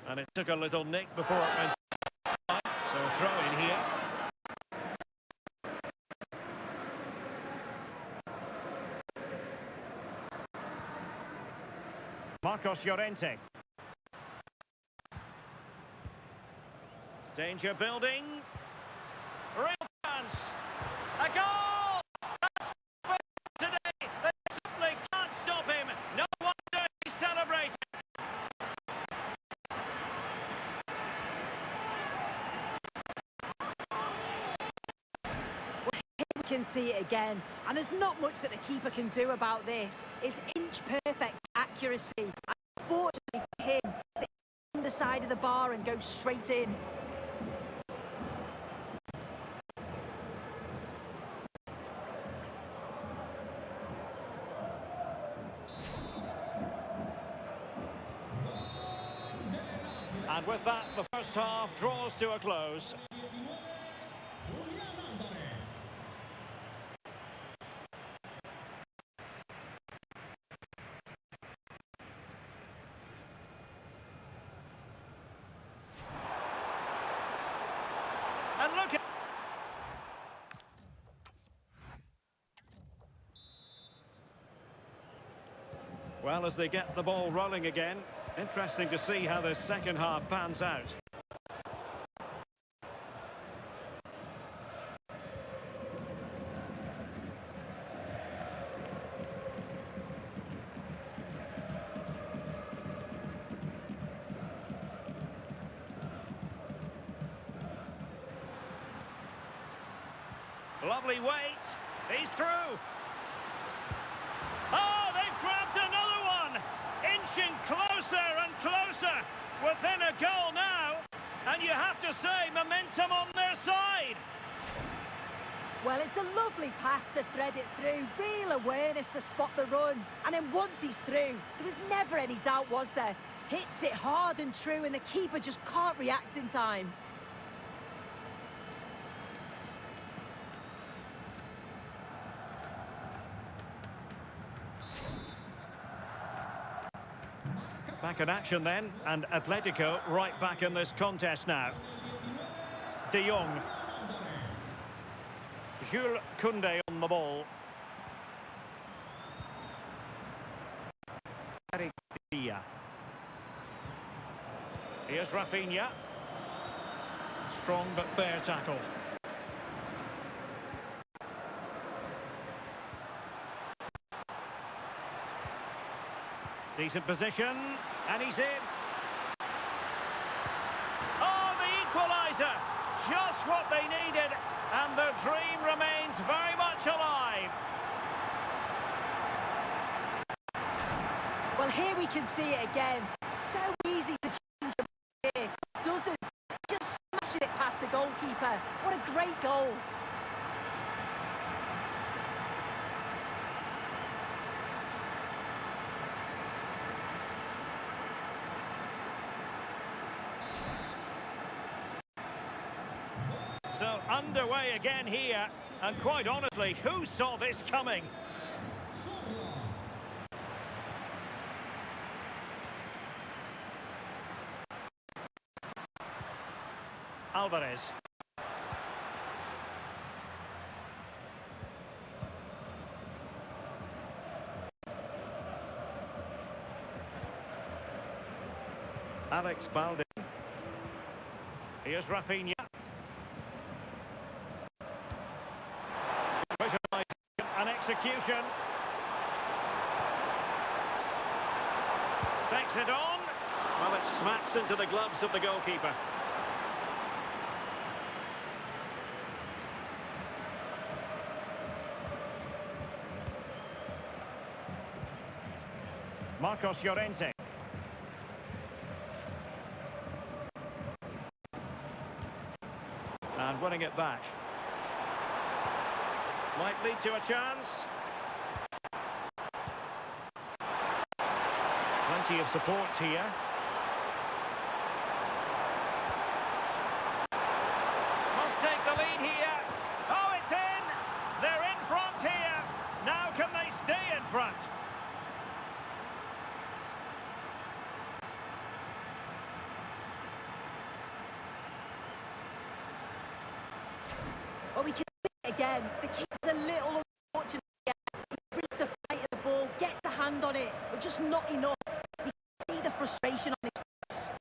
And it took a little nick before it went. So a throw in here. Marcos Llorente. Danger building. Real chance. A goal! That's for today. They simply can't stop him. No wonder he's celebrating. We can see it again, and there's not much that the keeper can do about this. It's inch-perfect accuracy. Unfortunately for him, they on the side of the bar and go straight in. And with that, the first half draws to a close. And look at... Well, as they get the ball rolling again, interesting to see how this second half pans out. Lovely weight. He's through. Oh, they've grabbed another one. Inching closer and closer. Within a goal now. And you have to say, momentum on their side. Well, it's a lovely pass to thread it through. Real awareness to spot the run. And then once he's through, there was never any doubt, was there? Hits it hard and true, and the keeper just can't react in time. Back in action then, and Atletico right back in this contest now. De Jong. Jules Koundé on the ball. Eric Garcia. Here's Rafinha. Strong but fair tackle. Decent position, and he's in. Oh, the equaliser! Just what they needed, and their dream remains very much alive. Well, here we can see it again. So easy to change a here. Doesn't. Just smashing it past the goalkeeper. What a great goal. So underway again here, and quite honestly, who saw this coming? Alvarez. Alex Balde. Here's Rafinha. An execution. Takes it on. Well, it smacks into the gloves of the goalkeeper. Marcos Llorente. And winning it back. Might lead to a chance. Plenty of support here. Must take the lead here. Oh, it's in! They're in front here. Now can they stay in front? Well, we can see it again. The keeper's a little unfortunate again. He brings the fight of the ball, gets the hand on it, but just not enough. You can see the frustration on his face.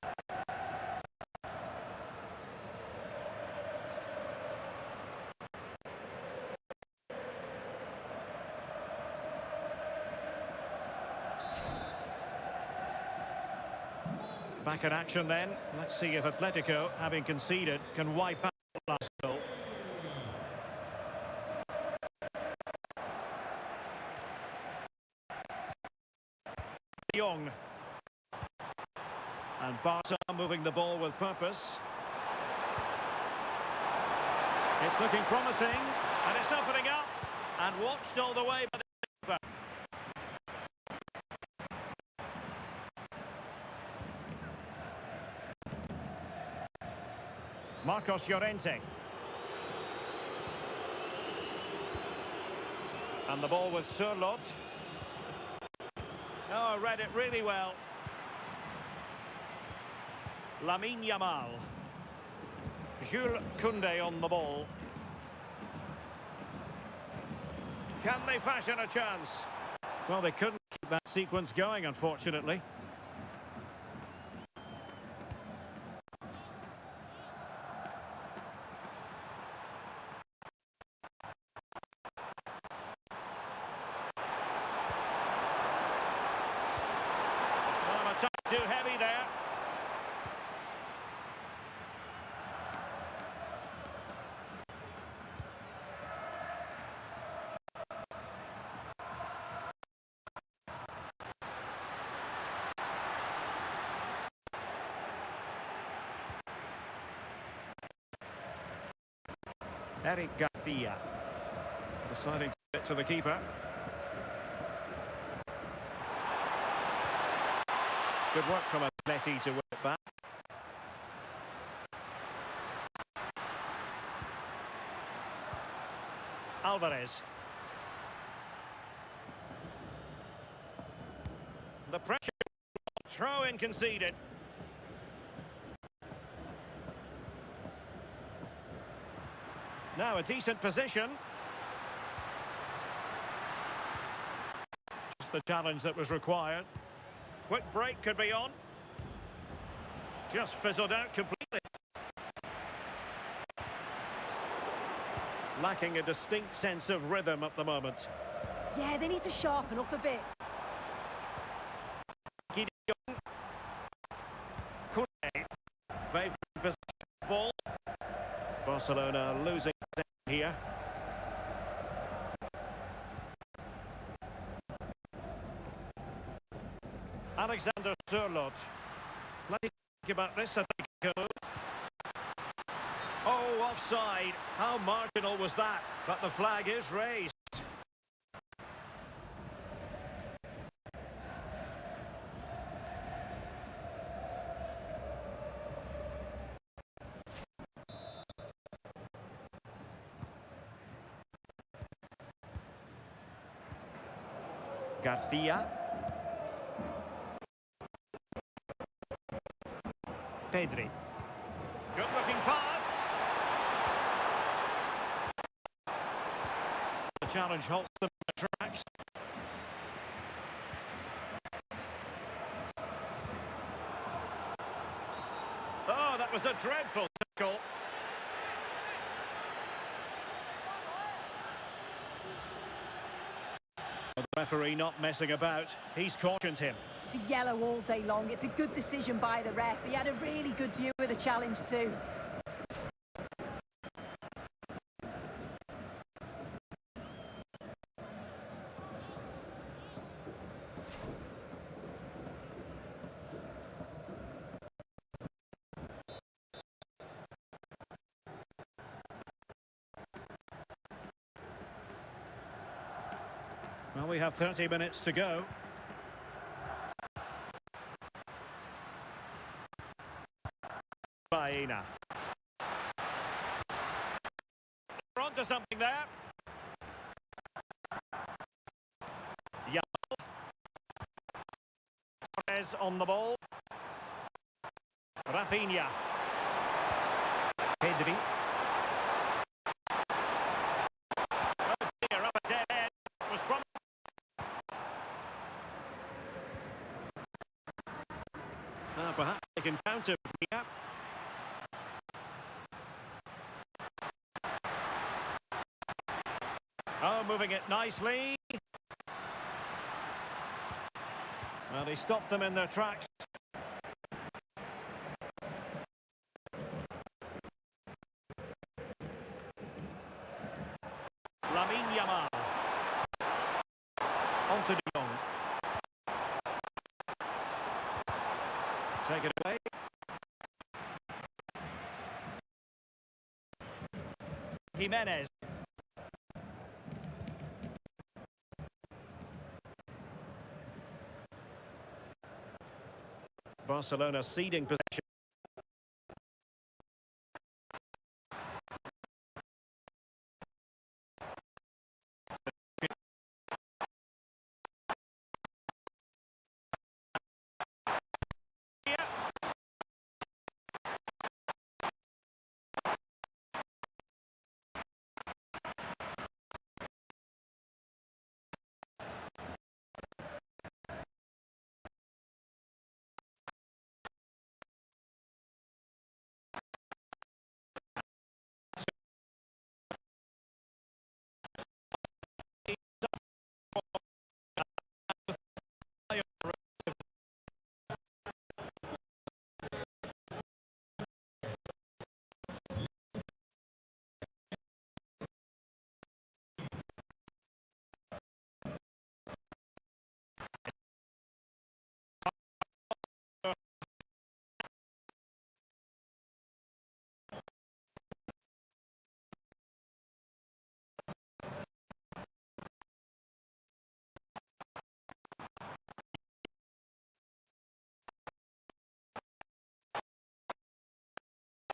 Back in action then. Let's see if Atletico, having conceded, can wipe out the last goal. De Jong. And Barca moving the ball with purpose. It's looking promising, and it's opening up, and watched all the way by the keeper. Marcos Llorente. And the ball with Surlot. Oh, read it really well. Lamine Yamal. Jules Koundé on the ball. Can they fashion a chance? Well, they couldn't keep that sequence going, unfortunately. Oh, a touch too heavy there. Eric Garcia. Deciding to get to the keeper. Good work from Atleti to win it back. Alvarez. The pressure. Throw-in conceded. Now a decent position. Just the challenge that was required. Quick break could be on. Just fizzled out completely. Lacking a distinct sense of rhythm at the moment. Yeah, they need to sharpen up a bit. Favouring possession of the ball. Barcelona losing here. Alexander Sørloth. Let me think about this, Atletico. Oh, offside. How marginal was that? But the flag is raised. Garcia. Pedri. Good looking pass. The challenge halts them in the tracks. Oh, that was a dreadful tackle. The referee not messing about. He's cautioned him. It's a yellow all day long. It's a good decision by the ref. He had a really good view of the challenge too. Well, we have 30 minutes to go. Baena. They're onto something there. Yalo. Torres on the ball. Rafinha. Pedri. Oh dear, up ahead. Was promised. Perhaps they can counter here. Oh, moving it nicely. Well, he stopped them in their tracks. Lamine Yamal. On to De Jong. Take it away. Jimenez. Barcelona ceding possession.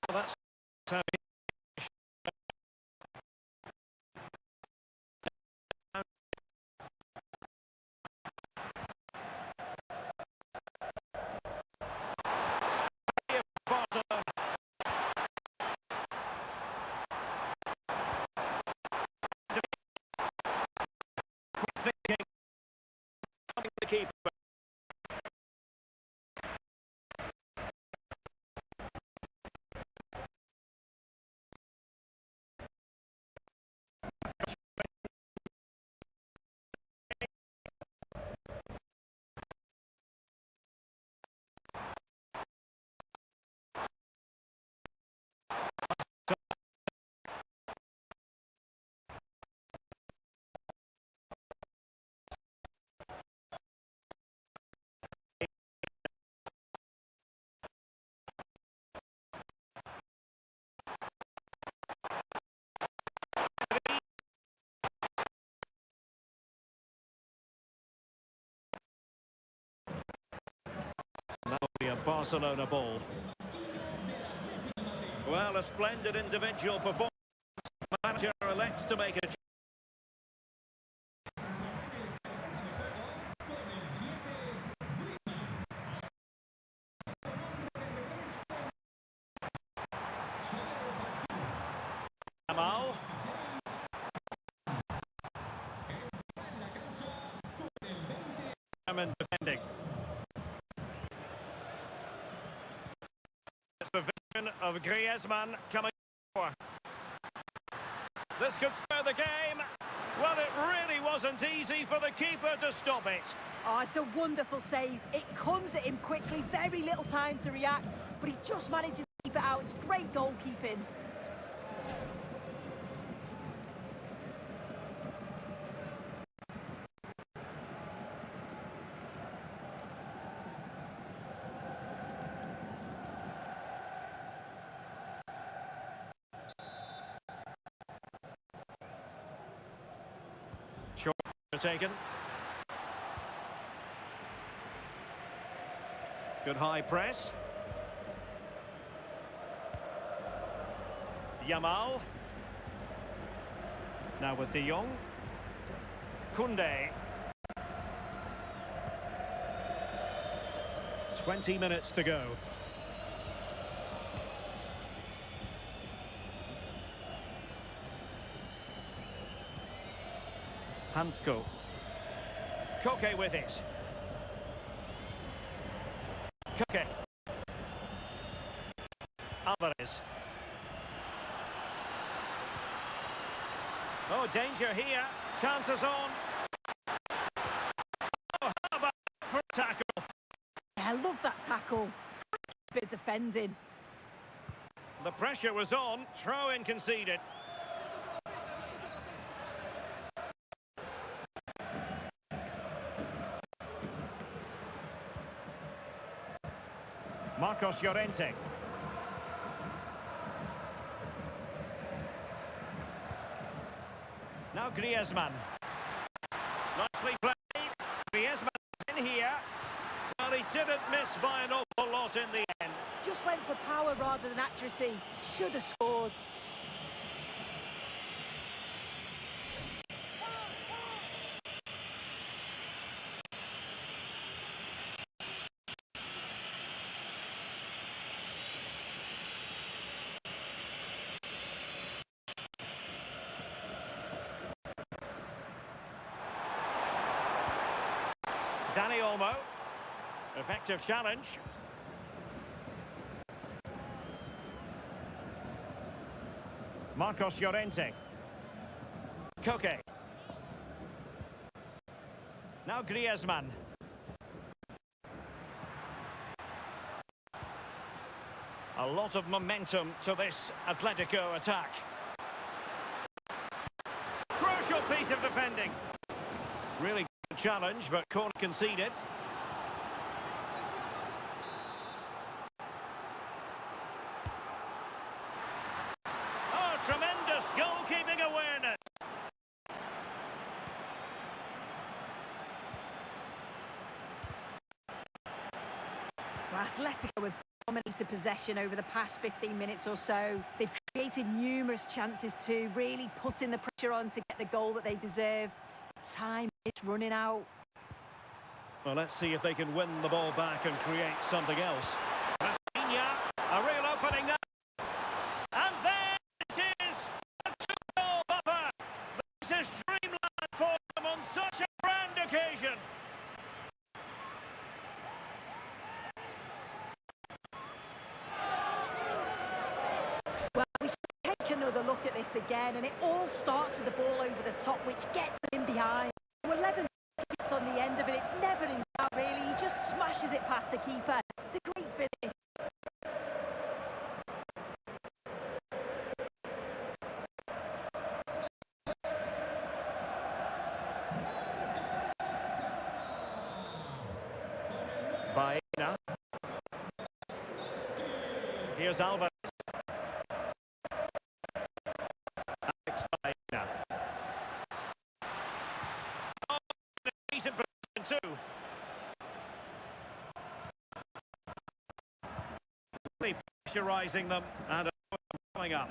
That's how Barcelona thinking the keeper. That'll be a Barcelona ball. Well, a splendid individual performance. Manager elects to make a Jamal. Defending. It's the vision of Griezmann coming forward. This could square the game. Well, it really wasn't easy for the keeper to stop it. Oh, it's a wonderful save. It comes at him quickly, very little time to react, but he just manages to keep it out. It's great goalkeeping. Short taken. Good high press. Yamal. Now with De Jong. Koundé. 20 minutes to go. Hansko. Koke with it. Koke. Alvarez. Oh, danger here. Chances on. Oh, how about for a tackle? Yeah, I love that tackle. It's a bit defending. The pressure was on. Throw-in conceded. Marcos Llorente. Now Griezmann. Nicely played. Griezmann in here. Well, he didn't miss by an awful lot in the end. Just went for power rather than accuracy. Should have scored. Dani Olmo. Effective challenge. Marcos Llorente. Koke. Now Griezmann. A lot of momentum to this Atletico attack. Crucial piece of defending. Really good challenge, but corner conceded. Oh, tremendous goalkeeping awareness. Well, Atletico have dominated possession over the past 15 minutes or so. They've created numerous chances to really put in the pressure on to get the goal that they deserve. Time is running out. Well, let's see if they can win the ball back and create something else. Rafinha, a real opening now. And there it is, a 2-goal buffer. This is dreamland for them on such a grand occasion. Well, we can take another look at this again, and it all starts with the ball over the top, which gets in behind. 11 seconds on the end of it, it's never in doubt, really. He just smashes it past the keeper. It's a great finish. Baena. Here's Alvarez. Alex Baena. Oh, in a decent position too. Really pressurising them and coming up.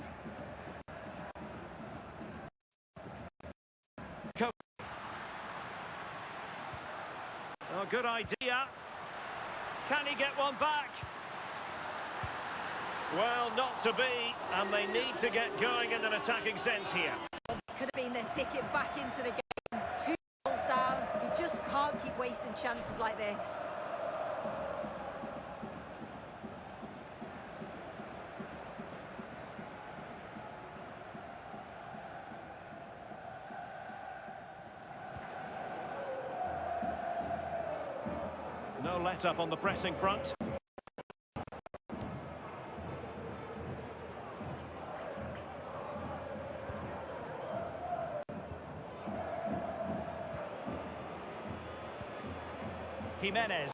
Oh, good idea. Can he get one back? Well, not to be, and they need to get going in an attacking sense here. Could have been their ticket back into the game. 2 goals down. You just can't keep wasting chances like this. No let-up on the pressing front. Jimenez.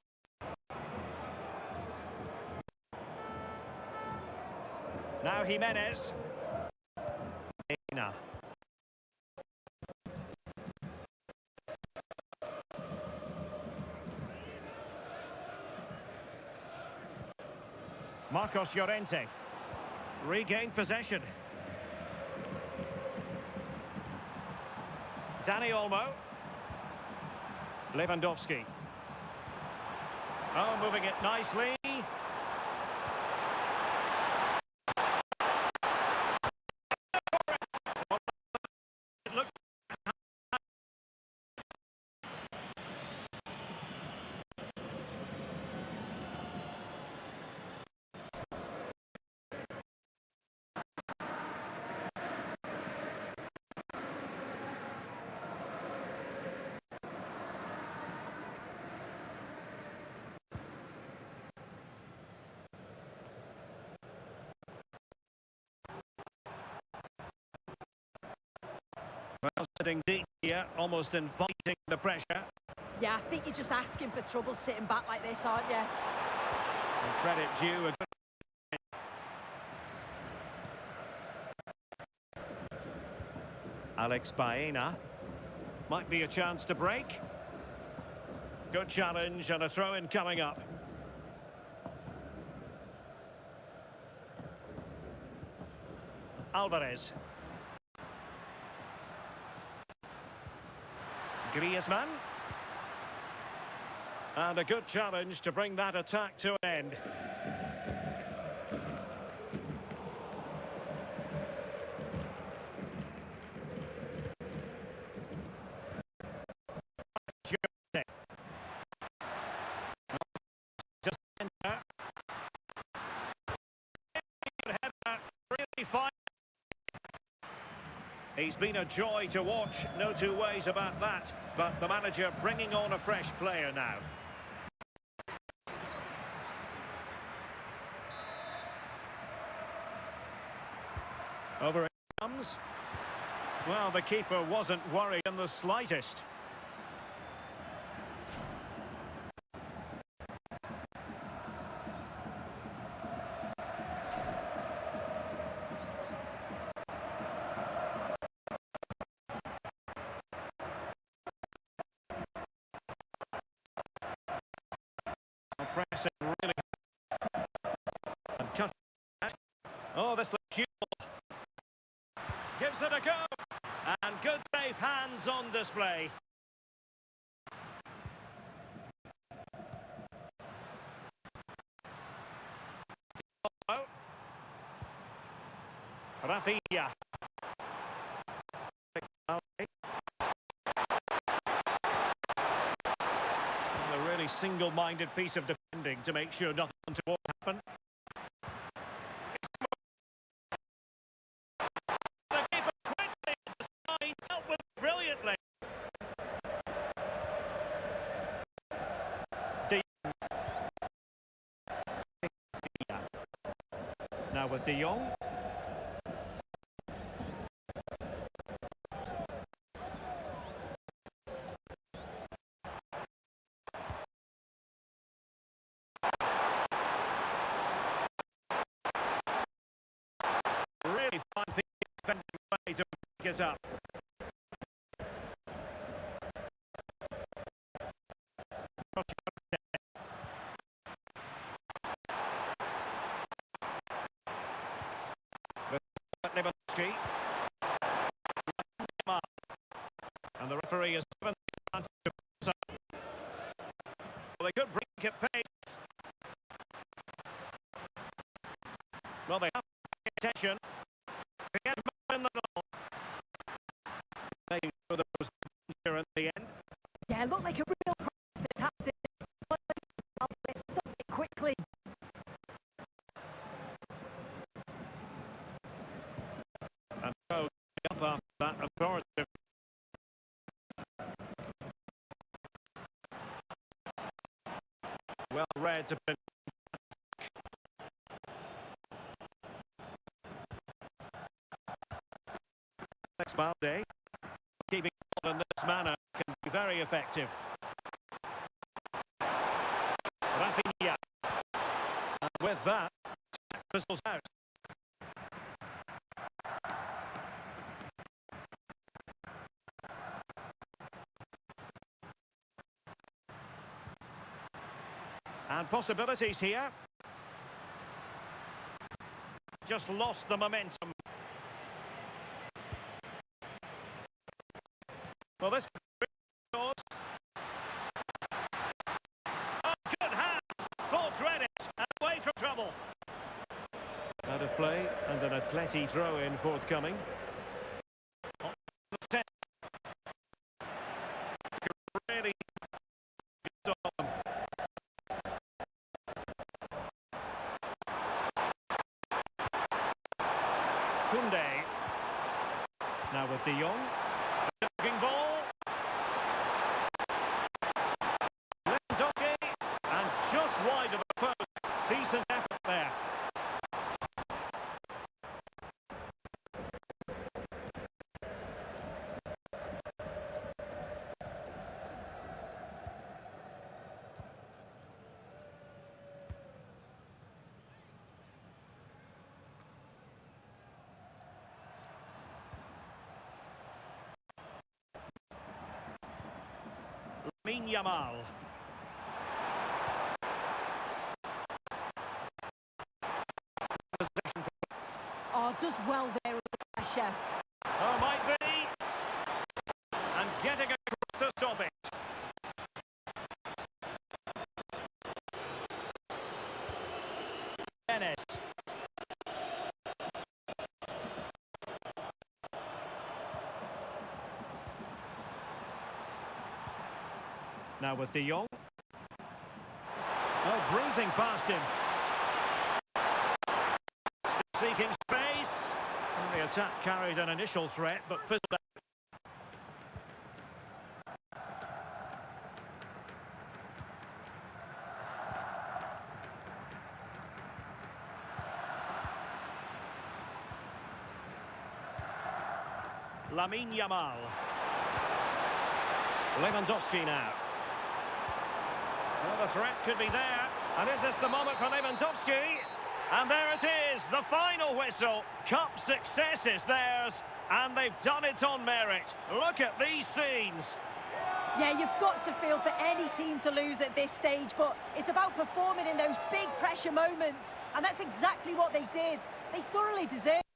Now Jimenez. Baena. Marcos Llorente. Regained possession. Dani Olmo. Lewandowski. Oh, moving it nicely. Well, sitting deep here, almost inviting the pressure. Yeah, I think you're just asking for trouble sitting back like this, aren't you? And credit due. A good... Alex Baena. Might be a chance to break. Good challenge and a throw-in coming up. Alvarez. Griezmann. And a good challenge to bring that attack to an end. Just enter. Really fine. He's been a joy to watch, no two ways about that. But the manager bringing on a fresh player now. Over it comes. Well, the keeper wasn't worried in the slightest. Pressing really. Oh, this looks huge. Gives it a go. And good safe hands on display. Rafinha. A really single-minded piece of defending to make sure nothing untoward happened. The keeper quickly at the side, dealt with it brilliantly. Now with De Jong. Really fine piece of defending play to pick us up. Lewandowski. And the referee has given the advantage to Barca. Well, they could break at pace. Well, they have to pay attention. They get in the goal. Maybe there was danger at the end. Yeah, looked like a real press attack. They stopped it quickly. And so up after that authoritative. Well read to pin. Balde, keeping on in this manner can be very effective. Rafinha. And with that, whistles out. And possibilities here. Just lost the momentum. Well, this goes. Oh, good hands, full credit, and away from trouble. Out of play, and an Atleti throw-in forthcoming. It's really good on. Koundé. Now with De Jong. Looking ball. And just wide of the post. Decent effort there. Yamal. Oh, does well there with the pressure. Oh, might be. And getting across to stop it. Dennis. Now with De Jong. Oh, breezing past him. Still seeking space. And the attack carried an initial threat, but fizzled out. Yamal. Lewandowski now. Well, the threat could be there. And is this the moment for Lewandowski? And there it is, the final whistle. Cup success is theirs, and they've done it on merit. Look at these scenes. Yeah, you've got to feel for any team to lose at this stage, but it's about performing in those big pressure moments, and that's exactly what they did. They thoroughly deserve